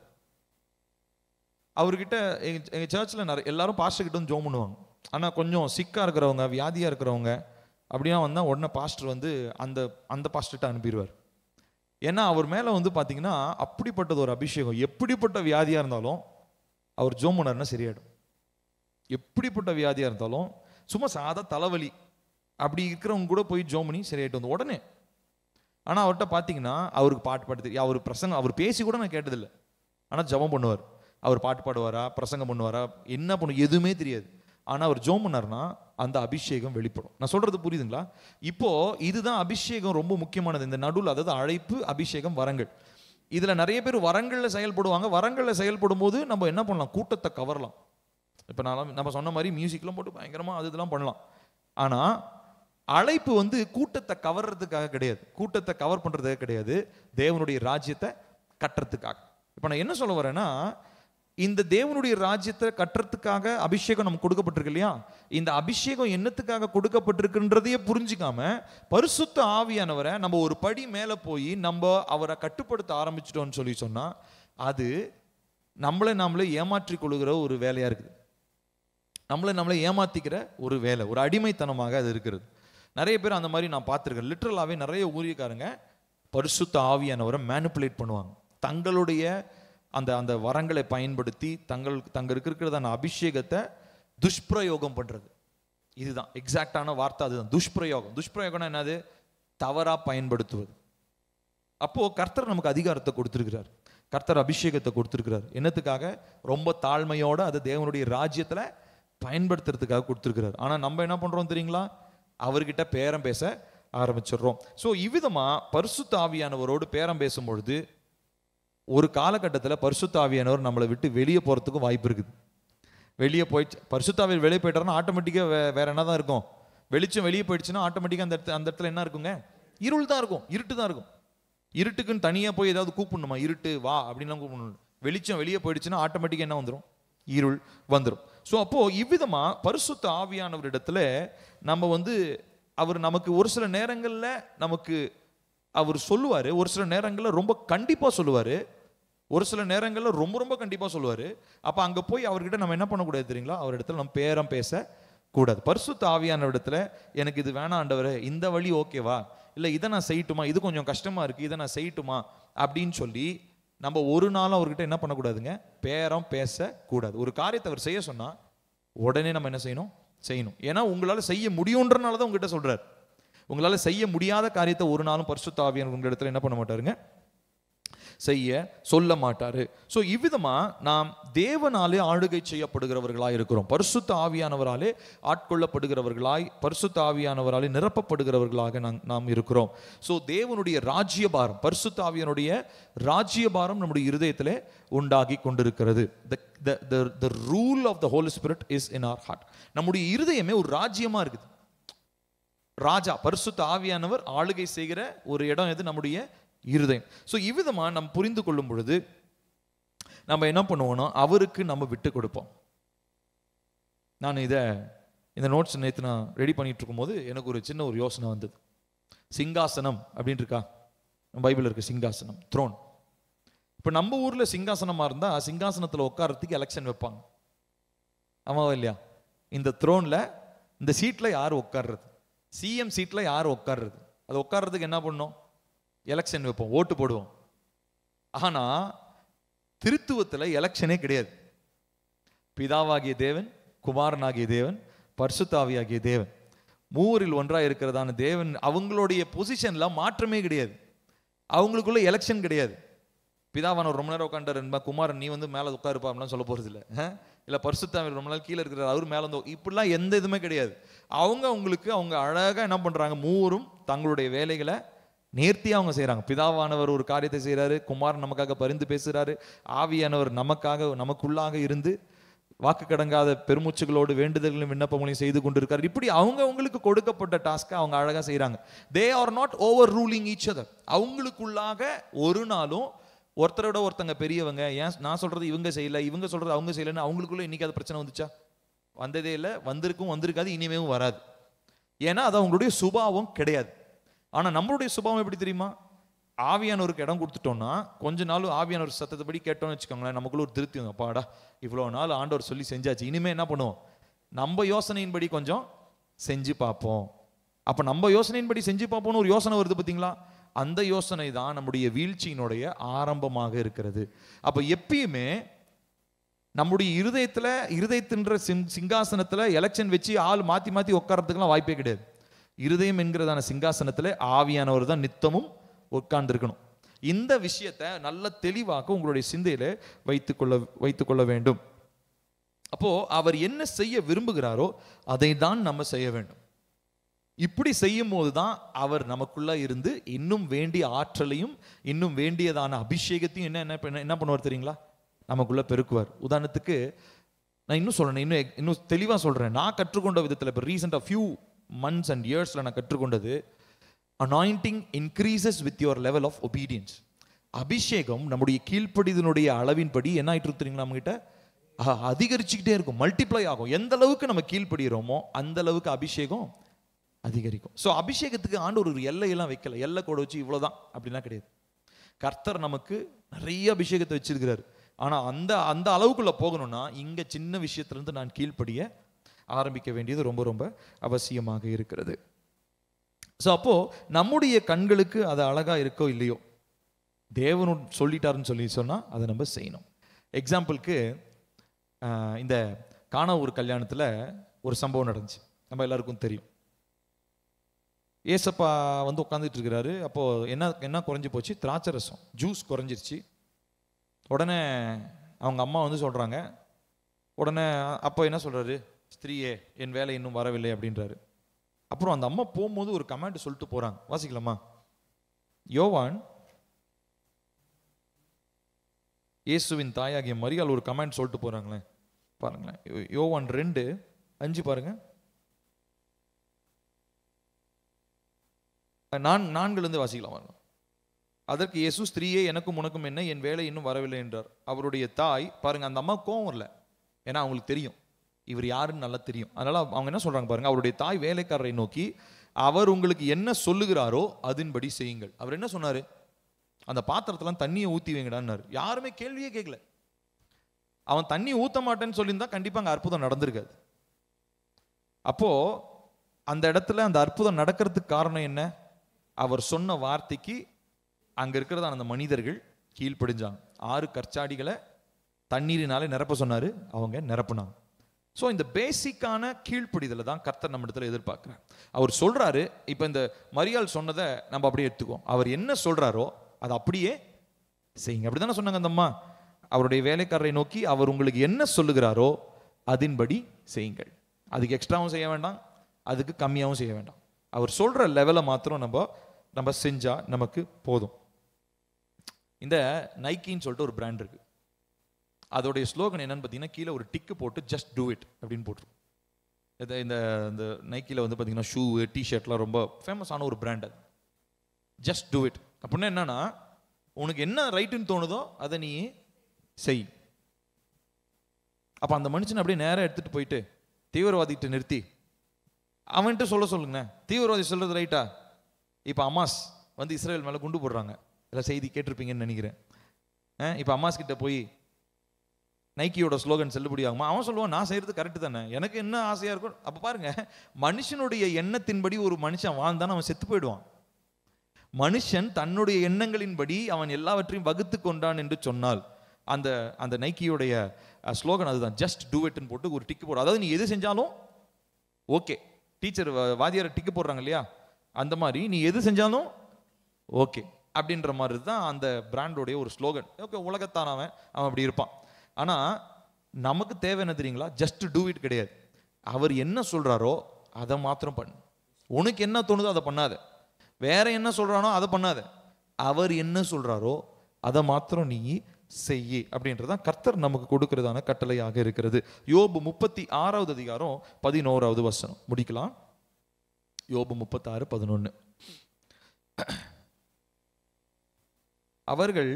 அவர்கிட்ட எங்கள் சர்ச்சில் நிறைய எல்லாரும் பாஸ்டர் கிட்ட வந்து ஜோம் பண்ணுவாங்க. ஆனால் கொஞ்சம் சிக்காக இருக்கிறவங்க, வியாதியாக இருக்கிறவங்க அப்படின்னா வந்தால் உடனே பாஸ்டர் வந்து அந்த பாஸ்டர்கிட்ட அனுப்பிடுவார். ஏன்னா அவர் மேலே வந்து பார்த்தீங்கன்னா அப்படிப்பட்டது ஒரு அபிஷேகம். எப்படிப்பட்ட வியாதியாக இருந்தாலும் அவர் ஜோம் பண்ணார்னா சரியாயிடும். எப்படிப்பட்ட வியாதியாக இருந்தாலும், சும்மா சாதா தலைவலி அப்படி இருக்கிறவங்க கூட போய் ஜோம் பண்ணி சரியாயிட்டு வந்து உடனே. ஆனால் அவர்கிட்ட பார்த்தீங்கன்னா அவருக்கு பாட்டு பாட்டு தெரியும். அவர் பிரசங்கம், அவர் பேசி கூட நான் கேட்டதில்லை. ஆனால் ஜபம் பண்ணுவார். அவர் பாட்டு பாடுவாரா, பிரசங்கம் பண்ணுவாரா, என்ன பண்ணும் எதுவுமே தெரியாது. ஆனால் அவர் ஜோம் பண்ணார்னா அந்த அபிஷேகம் வெளிப்படும். நான் சொல்றது புரியுதுங்களா? இப்போ இதுதான் அபிஷேகம் ரொம்ப முக்கியமானது இந்த நடுவில். அதாவது அழைப்பு, அபிஷேகம், வரங்கள். இதுல நிறைய பேர் வரங்கள்ல செயல்படுவாங்க. வரங்கள்ல செயல்படும் போது நம்ம என்ன பண்ணலாம்? கூட்டத்தை கவரலாம். இப்போ நம்ம சொன்ன மாதிரி மியூசிக்லாம் போட்டு பயங்கரமா அது இதெல்லாம் பண்ணலாம். ஆனா அழைப்பு வந்து கூட்டத்தை கவர்றதுக்காக கிடையாது, கூட்டத்தை கவர் பண்றதுக்காக கிடையாது, தேவனுடைய ராஜ்யத்தை கட்டுறதுக்காக. இப்போ நான் என்ன சொல்ல வரேன்னா, இந்த தேவனுடைய ராஜ்யத்தை கட்டுறதுக்காக அபிஷேகம் நமக்கு கொடுக்கப்பட்டிருக்கு இல்லையா? இந்த அபிஷேகம் என்னத்துக்காக கொடுக்கப்பட்டிருக்குன்றதையே புரிஞ்சுக்காம பரிசுத்த ஆவியானவரை நம்ம ஒரு படி மேலே போய் நம்ம அவரை கட்டுப்படுத்த ஆரம்பிச்சிட்டோம்னு சொன்னா அது நம்மளே ஏமாற்றி கொள்ளுகிற ஒரு வேலையா இருக்குது. நம்மளை ஏமாத்திக்கிற ஒரு வேலை, ஒரு அடிமைத்தனமாக அது இருக்கிறது. நிறைய பேர் அந்த மாதிரி நான் பார்த்துருக்கேன். லிட்ரலாகவே நிறைய ஊழியக்காரங்க பரிசுத்த ஆவியானவரை மேனிப்புலேட் பண்ணுவாங்க. தங்களுடைய அந்த வரங்களை பயன்படுத்தி தங்க இருக்கிறதான அபிஷேகத்தை துஷ்பிரயோகம் பண்றது. இதுதான் எக்ஸாக்டான வார்த்தை, அதுதான் துஷ்பிரயோகம். துஷ்பிரயோகம்னா என்னது? தவறா பயன்படுத்துவது. அப்போ கர்த்தர் நமக்கு அதிகாரத்தை கொடுத்திருக்கிறார், கர்த்தர் அபிஷேகத்தை கொடுத்திருக்கிறார். என்னத்துக்காக? ரொம்ப தாழ்மையோட அது தேவனுடைய ராஜ்யத்துல பயன்படுத்துறதுக்காக கொடுத்திருக்கிறார். ஆனா நம்ம என்ன பண்றோம் தெரியுங்களா? அவர்கிட்ட பேரம் பேச ஆரம்பிச்சிடுறோம். ஸோ இவ்விதமா பரிசுத்த ஆவியானவரோடு பேரம் பேசும் பொழுது ஒரு காலகட்டத்தில் பரிசுத்த ஆவியானவர் நம்மளை விட்டு வெளியே போகிறதுக்கும் வாய்ப்பு இருக்குது. வெளியே போயிடுச்சு, பரிசுத்த ஆவியார் வெளியே போயிட்டாருன்னா ஆட்டோமேட்டிக்காக வேற என்ன தான் இருக்கும்? வெளிச்சம் வெளியே போயிடுச்சுன்னா ஆட்டோமேட்டிக்காக அந்த இடத்துல என்ன இருக்குங்க? இருள் தான் இருக்கும், இருட்டு தான் இருக்கும். இருட்டுக்குன்னு தனியாக போய் ஏதாவது கூப்பிடணுமா? இருட்டு வா அப்படின்லாம் கூப்பிடணும். வெளிச்சம் வெளியே போயிடுச்சுன்னா ஆட்டோமேட்டிக்காக என்ன வந்துடும்? இருள் வந்துடும். ஸோ அப்போ இவ்விதமா பரிசுத்த ஆவியானவரிடத்துல நம்ம வந்து அவர் நமக்கு ஒரு சில நேரங்களில் நமக்கு அவர் சொல்லுவார், ஒரு சில நேரங்களில் ரொம்ப கண்டிப்பாக சொல்லுவார், ஒரு சில நேரங்களில் ரொம்ப ரொம்ப கண்டிப்பாக சொல்லுவார். அப்போ அங்கே போய் அவர்கிட்ட நம்ம என்ன பண்ணக்கூடாது தெரியுங்களா? அவர் இடத்துல நம்ம பேரம் பேசக்கூடாது. பரிசுத்த ஆவியான இடத்துல எனக்கு இது வேணாம் ஆண்டவரே, இந்த வழி ஓகேவா, இல்லை இதை நான் செய்யட்டுமா, இது கொஞ்சம் கஷ்டமாக இருக்குது, இதை நான் செய்யட்டுமா அப்படின்னு சொல்லி நம்ம ஒரு நாளும் அவர்கிட்ட என்ன பண்ணக்கூடாதுங்க, பேரம் பேசக்கூடாது. ஒரு காரியத்தை அவர் செய்ய சொன்னா உடனே நம்ம என்ன செய்யணும், செய்யணும். ஏன்னா உங்களால செய்ய முடியும்ன்றனால தான் உங்ககிட்ட சொல்றாரு. உங்களால செய்ய முடியாத காரியத்தை ஒரு நாளும் பரிசுத்த ஆவியானவர் உங்க இடத்துல என்ன பண்ண மாட்டாருங்க, செய்ய சொல்ல மாட்டாரு. ஸோ இவ்விதமா நாம் தேவனாலே ஆளுகை செய்யப்படுகிறவர்களாய் இருக்கிறோம். பரிசுத்த ஆவியானவராலே ஆட்கொள்ளப்படுகிறவர்களாய், பரிசுத்த ஆவியானவராலே நிரப்பப்படுகிறவர்களாக நாம் இருக்கிறோம். ஸோ தேவனுடைய ராஜ்யபாரம், பரிசுத்த ஆவியானுடைய ராஜ்யபாரம் நம்முடைய இருதயத்திலே உண்டாகி கொண்டிருக்கிறது. The rule of the Holy Spirit is in our heart. நம்முடைய இருதயமே ஒரு ராஜ்யமா இருக்குது. ராஜா பரிசுத்த ஆவியானவர் ஆளுகை செய்கிற ஒரு இடம் எது, நம்முடைய இருதயம். ஸோ இவ்விதமா நம்ம புரிந்து கொள்ளும் பொழுது நம்ம என்ன பண்ணுவோம்னா அவருக்கு நம்ம விட்டு கொடுப்போம். நான் இந்த நோட்ஸ் நேற்று நான் ரெடி பண்ணிட்டு இருக்கும்போது எனக்கு ஒரு சின்ன ஒரு யோசனை வந்தது. சிங்காசனம் அப்படின்னு இருக்கா, பைபிள் இருக்கு சிங்காசனம், த்ரோன். இப்போ நம்ம ஊர்ல சிங்காசனமா இருந்தா சிங்காசனத்தில் உட்காரத்துக்கு எலெக்ஷன் வைப்பாங்க, ஆமாவா இல்லையா? இந்த த்ரோன்ல, இந்த சீட்ல யார் உட்கார்றது, சிஎம் சீட்ல யார் உட்கார்றது, அது உட்கார்றதுக்கு என்ன பண்ணணும், எலெக்ஷன் வைப்போம், ஓட்டு போடுவோம். ஆனா திருத்துவத்தில் எலெக்ஷனே கிடையாது. பிதாவாகிய தேவன், குமாரனாகிய தேவன், பரிசுத்தாவியாகிய தேவன், மூவரில் ஒன்றாக இருக்கிறதான தேவன், அவங்களுடைய பொசிஷன்ல மாற்றமே கிடையாது. அவங்களுக்குள்ள எலெக்ஷன் கிடையாது. பிதாவானவர் ரொம்ப நேரம் உட்காண்டார் என்பா, குமாரன் நீ வந்து மேலே உட்காருப்பா அப்படிலாம் சொல்ல போறது இல்லை. இல்லை பரிசுத்தாவியானவர் ரொம்ப நாள் கீழே இருக்கிறார், அவர் மேலே வந்து, இப்படிலாம் எந்த இதுவுமே கிடையாது. அவங்க அழகா என்ன பண்றாங்க, மூவரும் தங்களுடைய வேலைகளை நேர்த்தியாக அவங்க செய்கிறாங்க. பிதாவானவர் ஒரு காரியத்தை செய்கிறாரு, குமாரன் நமக்காக பரிந்து பேசுகிறாரு, ஆவியானவர் நமக்குள்ளாக இருந்து வாக்கு கடங்காத பெருமூச்சுகளோடு வேண்டுதல்களும் விண்ணப்பங்களையும் செய்து கொண்டிருக்காரு. இப்படி அவங்களுக்கு கொடுக்கப்பட்ட டாஸ்க்கை அவங்க அழகாக செய்கிறாங்க. They are not over ruling each other. அவங்களுக்குள்ளாக ஒரு நாளும் ஒருத்தரோட ஒருத்தங்க பெரியவங்க, ஏன் நான் சொல்றது இவங்க செய்யல, இவங்க சொல்றது அவங்க செய்யலன்னு அவங்களுக்குள்ள இன்னைக்கு அது பிரச்சனை வந்துச்சா? வந்ததே இல்லை, வந்திருக்காது, இனிமேவும் வராது. ஏன்னா அது அவங்களுடைய சுபாவம் கிடையாது. ஆனா நம்மளுடைய சுபாவம் எப்படி தெரியுமா? ஆவியானவருக்கு இடம் கொடுத்துட்டோம்னா கொஞ்ச நாள் ஆவியானவர் சத்தத்தைப்படி கேட்டோம்னு வச்சுக்கோங்களேன், நமக்குள்ள ஒரு திருப்தி வந்து, அப்பாடா இவ்வளோ நாள் ஆண்டவர் சொல்லி செஞ்சாச்சு, இனிமே என்ன பண்ணுவோம், நம்ம யோசனையின்படி கொஞ்சம் செஞ்சு பார்ப்போம். அப்ப நம்ம யோசனையின்படி செஞ்சு பார்ப்போம்னு ஒரு யோசனை வருது பார்த்தீங்களா? அந்த யோசனை தான் நம்முடைய வீழ்ச்சியினுடைய ஆரம்பமாக இருக்கிறது. அப்ப எப்பயுமே நம்முடைய இருதயத்தின்ற சிங்காசனத்துல எலெக்ஷன் வச்சு ஆள் மாத்தி மாத்தி உட்கார்றதுக்குலாம் வாய்ப்பே கிடையாது. இருதயம் என்கிறதான சிங்காசனத்தில் ஆவியானவர் தான் நித்தமும் உட்கார்ந்துருக்கணும். இந்த விஷயத்தை நல்ல தெளிவாக உங்களுடைய சிந்தையில வைத்துக்கொள்ள வேண்டும். அப்போ அவர் என்ன செய்ய விரும்புகிறாரோ அதை தான் நம்ம செய்ய வேண்டும். இப்படி செய்யும் போதுதான் அவர் நமக்குள்ள இருந்து இன்னும் வேண்டிய ஆற்றலையும் இன்னும் வேண்டியதான அபிஷேகத்தையும் என்ன பண்ணுவார் தெரியுங்களா, நமக்குள்ள பெருக்குவார். உதாரணத்துக்கு நான் இன்னும் சொல்றேன், இன்னும் தெளிவா சொல்றேன். நான் கற்றுக்கொண்ட விதத்தில் இப்போ ரீசெண்டாக ஃபியூ months and yearsல நான் கற்றுக்கொண்டது, anointing increases with your level of obedience. அபிஷேகம் நம்முடைய கீழ்ப்படிதனுடைய அளவின்படி என்ன ஆயிட்டு இருக்குங்களா, நம்ம கிட்ட அதிகரிச்சுக்கிட்டே இருக்கும், மல்டிப்ளை ஆகும். எந்த அளவுக்கு நம்ம கீழ்ப்படுகிறோமோ அந்த அளவுக்கு அபிஷேகம் அதிகரிக்கும். ஸோ அபிஷேகத்துக்கு ஆண்டவர் ஒரு எல்லையெல்லாம் வைக்கல, எல்லை கூட வச்சு இவ்வளவுதான் அப்படிலாம் கிடையாது. கர்த்தர் நமக்கு நிறைய அபிஷேகத்தை வச்சிருக்கிறாரு. ஆனா அந்த அளவுக்குள்ள போகணும்னா இங்க சின்ன விஷயத்துல இருந்து நான் கீழ்ப்படிய ஆரம்பிக்க வேண்டியது ரொம்ப ரொம்ப அவசியமாக இருக்கிறது. ஸோ அப்போ நம்முடைய கண்களுக்கு அது அழகா இருக்கோ இல்லையோ, தேவனு சொல்லிட்டாருன்னு சொன்னா அதை நம்ம செய்யணும். எக்ஸாம்பிளுக்கு இந்த கானா ஒரு கல்யாணத்துல ஒரு சம்பவம் நடந்துச்சு, நம்ம எல்லாருக்கும் தெரியும். ஏசப்பா வந்து உட்காந்துட்டு இருக்கிறாரு. அப்போ என்ன குறைஞ்சி போச்சு, திராட்சை ரசம் ஜூஸ் குறைஞ்சிருச்சு. உடனே அவங்க அம்மா வந்து சொல்றாங்க, உடனே அப்போ என்ன சொல்றாரு, ஸ்திரீயே என் வேலை இன்னும் வரவில்லை அப்படின்றாரு. அப்புறம் அந்த அம்மா போகும்போது ஒரு கமெண்ட் சொல்லிட்டு போறாங்க, வாசிக்கலாமா? யோவான், இயேசுவின் தாயாகிய மரியாள் ஒரு கமெண்ட் சொல்லிட்டு போறாங்களே, பாருங்களேன். யோவான் 2:5 பாருங்க. 4 வாசிக்கலாம். அதற்கு இயேசு, ஸ்திரீயே எனக்கும் உனக்கும் என்ன, என் வேலை இன்னும் வரவில்லை என்றார். அவருடைய தாய், பாருங்க அந்த அம்மா கோவம் வரல, ஏன்னா அவங்களுக்கு தெரியும் இவர் யாருன்னு நல்லா தெரியும். அதனால அவங்க என்ன சொல்றாங்க பாருங்க, அவருடைய தாய் வேலைக்காரரை நோக்கி, அவர் உங்களுக்கு என்ன சொல்லுகிறாரோ அதன்படி செய்யுங்கள். அவர் என்ன சொன்னாரு, அந்த பாத்திரத்தெல்லாம் தண்ணியை ஊற்றி வைங்கடான்னாரு. யாருமே கேள்வியே கேட்கல. அவன் தண்ணி ஊற்ற மாட்டேன்னு சொல்லியிருந்தா கண்டிப்பா அங்கே அற்புதம் நடந்திருக்காது. அப்போ அந்த இடத்துல அந்த அற்புதம் நடக்கிறதுக்கு காரணம் என்ன? அவர் சொன்ன வார்த்தைக்கு அங்க இருக்கிறதான அந்த மனிதர்கள் கீழ்ப்படிஞ்சாங்க. 6 கற்சாடிகளை தண்ணீரினாலே நிரப்ப சொன்னார், அவங்க நிரப்புனாங்க. ஸோ இந்த பேசிக்கான கீழ்ப்படிதலை தான் கர்த்தர் நம்ம இடத்துல எதிர்பார்க்குறார். அவர் சொல்கிறாரு, இப்போ இந்த மரியாள் சொன்னதை நம்ம அப்படியே எடுத்துக்குவோம். அவர் என்ன சொல்கிறாரோ அதை அப்படியே செய்யுங்க. அப்படி தானே சொன்னாங்க அந்த அம்மா. அவருடைய வேலைக்காரரை நோக்கி அவர் உங்களுக்கு என்ன சொல்லுகிறாரோ அதன்படி செய்யுங்கள். அதுக்கு எக்ஸ்ட்ராவும் செய்ய வேண்டாம், அதுக்கு கம்மியாகவும் செய்ய வேண்டாம். அவர் சொல்கிற லெவலை மாத்திரம் நம்ம செஞ்சால் நமக்கு போதும். இந்த நைக்கின்னு சொல்லிட்டு ஒரு பிராண்ட் இருக்குது. அதோடைய ஸ்லோகன் என்னன்னு பார்த்தீங்கன்னா, கீழே ஒரு டிக்கு போட்டு ஜஸ்ட் டூ இட் அப்படின்னு போட்டுரும். இந்த நைக்கியில் வந்து பார்த்தீங்கன்னா ஷூ டிஷர்ட்லாம் ரொம்ப ஃபேமஸான ஒரு பிராண்ட். அது ஜஸ்ட் டூ இட் அப்படின்னா என்னன்னா, உனக்கு என்ன ரைட்டுன்னு தோணுதோ அதை நீ செய். அப்போ அந்த மனுஷனை அப்படியே நேராக எடுத்துகிட்டு போயிட்டு தீவிரவாதிகிட்ட நிறுத்தி அவன்கிட்ட சொல்லுங்கண்ணே, தீவிரவாதி சொல்கிறது ரைட்டா? இப்போ அமாஸ் வந்து இஸ்ரேல் மேலே குண்டு போடுறாங்க, எல்லாம் செய்தி கேட்டிருப்பீங்கன்னு நினைக்கிறேன். இப்போ அமாஸ் கிட்ட போய் நைக்கியோட ஸ்லோகன் செல்லுபடி ஆகுமா? அவன் சொல்லுவான், நான் செய்கிறது கரெக்டு தானே, எனக்கு என்ன ஆசையாக இருக்கும். அப்போ பாருங்க, மனுஷனுடைய எண்ணத்தின்படி ஒரு மனுஷன் வாழ்ந்தான்னு அவன் செத்து போயிடுவான். மனுஷன் தன்னுடைய எண்ணங்களின்படி அவன் எல்லாவற்றையும் வகுத்து கொண்டான் என்று சொன்னால் அந்த அந்த நைக்கியோடைய ஸ்லோகன் அதுதான், ஜஸ்ட் டூ இட்னு போட்டு ஒரு டிக்கு போடுற. அதாவது நீ எது செஞ்சாலும் ஓகே. டீச்சர் வாத்தியாரை டிக்கு போடுறாங்க இல்லையா, அந்த மாதிரி நீ எது செஞ்சாலும் ஓகே அப்படின்ற மாதிரி தான் அந்த பிராண்டோடைய ஒரு ஸ்லோகன். ஓகே, உலகத்தான் அவன் அப்படி இருப்பான். ஆனால் நமக்கு தேவை என்ன தெரியுங்களா? ஜஸ்ட் டூ இட் கிடையாது. அவர் என்ன சொல்கிறாரோ அதை மாத்திரம் பண்ணு. உனக்கு என்ன தோணுதோ அதை பண்ணாத, வேற என்ன சொல்கிறானோ அதை பண்ணாத, அவர் என்ன சொல்கிறாரோ அதை மாத்திரம் நீ செய்யி அப்படின்றதான் கர்த்தர் நமக்கு கொடுக்கிறதான கட்டளையாக இருக்கிறது. யோபு 36வது அதிகாரம் 11வது வசனம் முடிக்கலாம். யோபு 36:11. அவர்கள்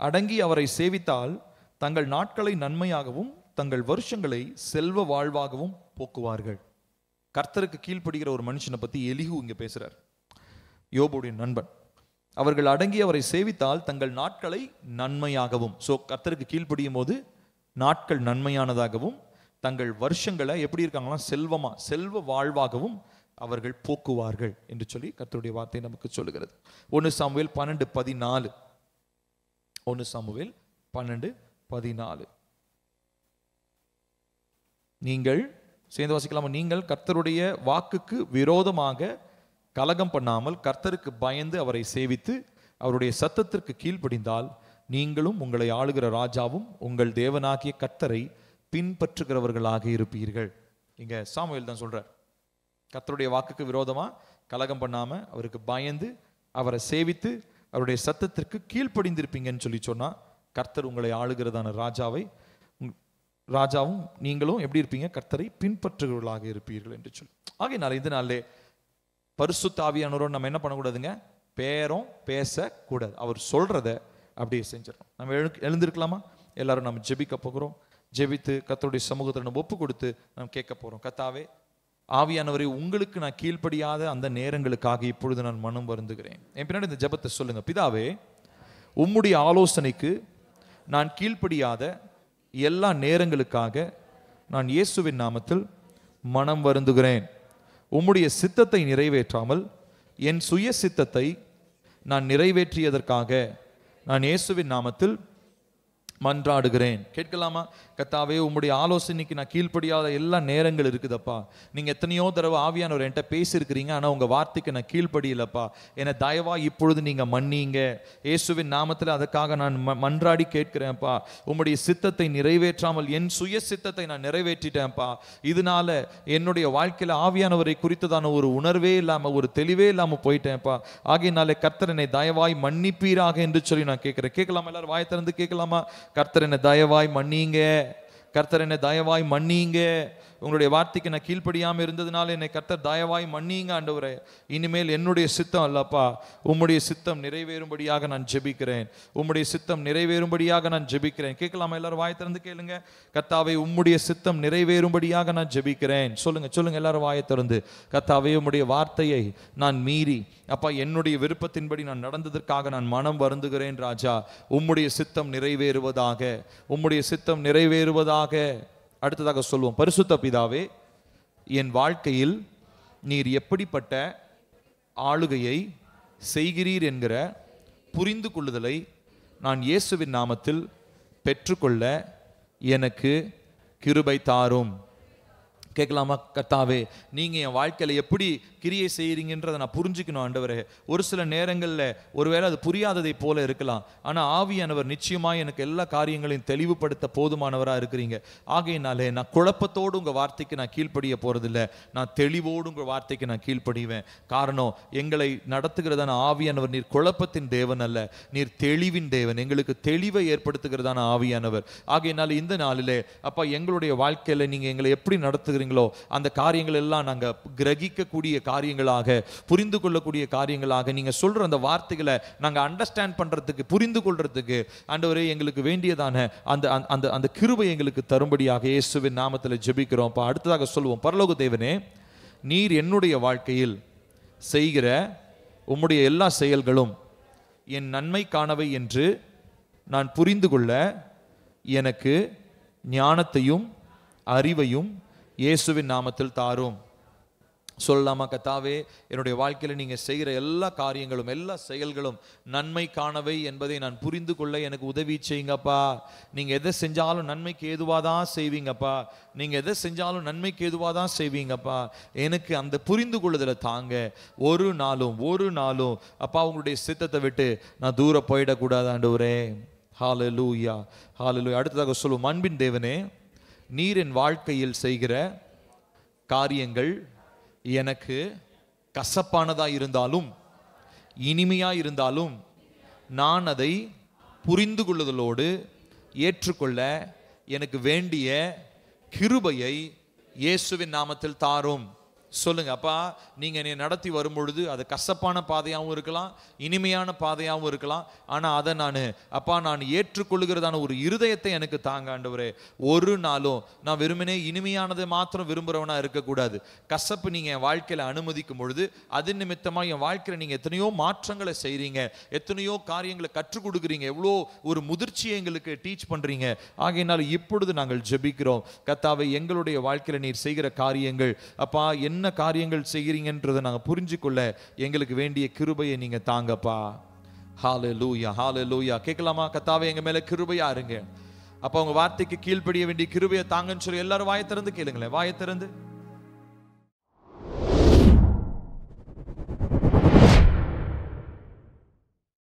அடங்கி அவரை சேவித்தால் தங்கள் நாட்களை நன்மையாகவும் தங்கள் வருஷங்களை செல்வ வாழ்வாகவும் போக்குவார்கள். கர்த்தருக்கு கீழ்ப்படுகிற ஒரு மனுஷனை பத்தி எலிஹு இங்க பேசுறார், யோபுடைய நண்பன். அவர்கள் அடங்கி அவரை சேவித்தால் தங்கள் நாட்களை நன்மையாகவும், ஸோ கர்த்தருக்கு கீழ்ப்படியும் போது நாட்கள் நன்மையானதாகவும் தங்கள் வருஷங்களை எப்படி இருக்காங்களா செல்வ வாழ்வாகவும் அவர்கள் போக்குவார்கள் என்று சொல்லி கர்த்தருடைய வார்த்தை நமக்கு சொல்லுகிறது. 1 சாமுவேல் 12:14. 1 சாமுவேல் 12:14. நீங்கள் சேர்ந்து வாசிக்கலாமா? நீங்கள் கர்த்தருடைய வாக்குக்கு விரோதமாக கலகம் பண்ணாமல் கர்த்தருக்கு பயந்து அவரை சேவித்து அவருடைய சத்தத்திற்கு கீழ்ப்படிந்தால் நீங்களும் உங்களை ஆளுகிற ராஜாவும் உங்கள் தேவனாகிய கர்த்தரை பின்பற்றுகிறவர்களாக இருப்பீர்கள். இங்க சாமுவேல் தான் சொல்றார், கர்த்தருடைய வாக்குக்கு விரோதமா கலகம் பண்ணாம அவருக்கு பயந்து அவரை சேவித்து அவருடைய சத்தத்திற்கு கீழ்ப்படிந்திருப்பீங்கன்னு சொல்லி சொன்னா கர்த்தர் உங்களை ஆளுகிறதான ராஜாவும் நீங்களும் எப்படி இருப்பீங்க? கர்த்தரை பின்பற்றுகிறவர்களாக இருப்பீர்கள் என்று சொல்லி. ஆகையினால இந்த நாளிலே பரிசுத்த ஆவியானவரோடு நம்ம என்ன பண்ணக்கூடாதுங்க? பேரம் பேசக்கூடாது. அவர் சொல்றத அப்படியே செஞ்சிடணும். நம்ம எழுந்திருக்கலாமா? எல்லாரும் நம்ம ஜெபிக்க போகிறோம். ஜெபித்து கர்த்தருடைய சமூகத்தில் நம்ம ஒப்பு கொடுத்து நம்ம கேட்க போறோம். கர்த்தாவே, ஆவியானவரை உங்களுக்கு நான் கீழ்ப்படியாத அந்த நேரங்களுக்காக இப்பொழுது நான் மனம் வருந்துகிறேன். என் பின்னாடி இந்த ஜெபத்தை சொல்லுங்க. பிதாவே, உம்முடைய ஆலோசனைக்கு நான் கீழ்ப்படியாத எல்லா நேரங்களுக்காக நான் இயேசுவின் நாமத்தில் மனம் வருந்துகிறேன். உம்முடைய சித்தத்தை நிறைவேற்றாமல் என் சுய சித்தத்தை நான் நிறைவேற்றியதற்காக நான் இயேசுவின் நாமத்தில் மன்றாடுகிறேன். கேட்கலாமா? கர்த்தாவே, உம்முடைய ஆலோசனைக்கு நான் கீழ்ப்படியாத எல்லா நேரங்கள் இருக்குதப்பா. நீங்க எத்தனையோ தடவை ஆவியானவர் என்கிட்ட பேசியிருக்கிறீங்க, ஆனா உங்க வார்த்தைக்கு நான் கீழ்ப்படியலப்பா. என்னை தயவா இப்பொழுது நீங்க மன்னிங்க. இயேசுவின் நாமத்தில் அதுக்காக நான் மன்றாடி கேட்கிறேன்ப்பா. உம்முடைய சித்தத்தை நிறைவேற்றாமல் என் சுய சித்தத்தை நான் நிறைவேற்றிட்டேன்ப்பா. இதனால என்னுடைய வாழ்க்கையில ஆவியானவரை குறித்ததான ஒரு உணர்வே இல்லாம ஒரு தெளிவே இல்லாம போயிட்டேன்ப்பா. ஆகையினாலே கர்த்தர் என்னை தயவாய் மன்னிப்பீராக என்று சொல்லி நான் கேட்கிறேன். கேட்கலாமா? எல்லாரும் வாயை திறந்து கேட்கலாமா? கர்த்தர் என்னை தயவாய் மன்னிங்க, கர்த்தர் என்னை தயவாய் மன்னிங்க. உங்களுடைய வார்த்தைக்கு நான் கீழ்ப்படியாமல் இருந்ததுனால என்னை கர்த்தர் தயவாய் மன்னிங்க ஆண்டவரே. இனிமேல் என்னுடைய சித்தம் அல்லப்பா, உம்முடைய சித்தம் நிறைவேறும்படியாக நான் ஜெபிக்கிறேன். உம்முடைய சித்தம் நிறைவேறும்படியாக நான் ஜெபிக்கிறேன். கேட்கலாமா? எல்லாரும் வாயை திறந்து கேளுங்க. கர்த்தாவே, உம்முடைய சித்தம் நிறைவேறும்படியாக நான் ஜெபிக்கிறேன். சொல்லுங்க எல்லாரும் வாயை திறந்து. கர்த்தாவே, உம்முடைய வார்த்தையை நான் மீறி அப்பா என்னுடைய விருப்பத்தின்படி நான் நடந்ததற்காக நான் மனம் வருந்துகிறேன் ராஜா. உம்முடைய சித்தம் நிறைவேறுவதாக, உம்முடைய சித்தம் நிறைவேறுவதாக. அடுத்ததாக சொல்லுவோம். பரிசுத்த பிதாவே, என் வாழ்க்கையில் நீர் எப்படிப்பட்ட ஆளுகையை செய்கிறீர் என்கிற புரிந்து கொள்ளுதலை நான் இயேசுவின் நாமத்தில் பெற்றுக்கொள்ள எனக்கு கிருபை தாரும். கேட்கலாமா? கர்த்தாவே, நீங்க என் வாழ்க்கையில எப்படி கிரியை செய்யறீங்கன்றதை நான் புரிஞ்சுக்கணும் ஆண்டவரே. ஒரு சில நேரங்களில் ஒருவேளை அது புரியாததை போல இருக்கலாம். ஆனா ஆவியானவர் நிச்சயமா எனக்கு எல்லா காரியங்களையும் தெளிவுபடுத்த போதுமானவரா இருக்கிறீங்க. ஆகையினாலே நான் குழப்பத்தோடு உங்க வார்த்தைக்கு நான் கீழ்ப்படிய போறதில்லை. நான் தெளிவோடு உங்க வார்த்தைக்கு நான் கீழ்ப்படிவேன். காரணம், எங்களை நடத்துகிறதான ஆவியானவர் நீர் குழப்பத்தின் தேவன் அல்ல, நீர் தெளிவின் தேவன். எங்களுக்கு தெளிவை ஏற்படுத்துகிறதான ஆவியானவர். ஆகையினால இந்த நாளிலே அப்பா, எங்களுடைய வாழ்க்கையில நீங்க எங்களை எப்படி நடத்துகிறீங்க, அந்த காரியங்கள் எல்லாம் நாங்க கிரகிக்கக்கூடிய காரியங்களாக, புரிந்து கொள்ளக்கூடிய காரியங்களாக, நீங்க சொல்ற அந்த வார்த்தைகளை நாங்க அண்டர்ஸ்டாண்ட் பண்றதுக்கு, புரிந்து கொள்றதுக்கு ஆண்டவரே எங்களுக்கு வேண்டியதான அந்த அந்த அந்த கிருபை எங்களுக்கு தரும்படியாக இயேசுவின் நாமத்தில் ஜெபிக்கிறோம். அடுத்ததாக சொல்லுவோம். பரலோக தேவனே, நீர் என்னுடைய வாழ்க்கையில் செய்கிற உம்முடைய எல்லா செயல்களும் என் நன்மை காணவை என்று நான் புரிந்து கொள்ள எனக்கு ஞானத்தையும் அறிவையும் இயேசுவின் நாமத்தில் தாரும். சொல்லலாமா? கர்த்தாவே, என்னுடைய வாழ்க்கையில் நீங்க செய்கிற எல்லா காரியங்களும் எல்லா செயல்களும் நன்மை காணவை என்பதை நான் புரிந்து கொள்ள எனக்கு உதவி செய்யுங்கப்பா. நீங்க எதை செஞ்சாலும் நன்மைக்கு ஏதுவாதான் செய்வீங்கப்பா. நீங்க எதை செஞ்சாலும் நன்மைக்கு ஏதுவாதான் செய்வீங்கப்பா. எனக்கு அந்த புரிந்து கொள்ளுதலை தாங்க. ஒரு நாளும் அப்பா உங்களுடைய சித்தத்தை விட்டு நான் தூரம் போயிடக்கூடாது ஆண்டவரே. ஹல்லேலூயா, ஹல்லேலூயா. அடுத்ததாக சொல்லுவோம். அன்பின் தேவனே, நீர் என் வாழ்க்கையில் செய்கிற காரியங்கள் எனக்கு கசப்பானதா இருந்தாலும் இனிமையா இருந்தாலும் நான் அதை புரிந்து கொள்ளுதலோடு ஏற்றுக்கொள்ள எனக்கு வேண்டிய கிருபையை இயேசுவின் நாமத்தில் தாரும். சொல்லுங்க. அப்பா, நீங்க என்னை நடத்தி வரும்பொழுது அது கசப்பான பாதையாகவும் இருக்கலாம், இனிமையான பாதையாகவும் இருக்கலாம். ஆனா அதை நான் ஏற்றுக்கொள்ளுகிறதான ஒரு இருதயத்தை எனக்கு தாங்க ஆண்டவரே. ஒரு நாளும் நான் வெறுமனே இனிமையானதை மாத்திரம் விரும்புறவனா இருக்கக்கூடாது. கசப்பு நீங்க என் வாழ்க்கையில அனுமதிக்கும் பொழுது அது நிமித்தமா என் வாழ்க்கையில நீங்க எத்தனையோ மாற்றங்களை செய்றீங்க, எத்தனையோ காரியங்களை கற்றுக் கொடுக்குறீங்க, எவ்வளோ ஒரு முதிர்ச்சியை எங்களுக்கு டீச் பண்றீங்க. ஆகையினால் இப்பொழுது நாங்கள் ஜெபிக்கிறோம். கர்த்தாவே, எங்களுடைய வாழ்க்கையில நீர் செய்கிற காரியங்கள் அப்பா என்ன காரியங்கள் செய்கிறீங்கன்றதை நாங்கள் புரிஞ்சுக்கொள்ள எங்களுக்கு வேண்டிய கிருபையை நீங்க தாங்கப்பா. ஹல்லேலூயா, ஹல்லேலூயா. கேட்கலாமா? கர்த்தாவே, எங்க மேல கிருபையா இருங்க. அப்ப உங்க வார்த்தைக்கு கீழ்ப்படிய வேண்டிய கிருபையை தாங்கன்னு சொல்லி எல்லாரும் வாயை திறந்து கேளுங்களேன். வாயை திறந்து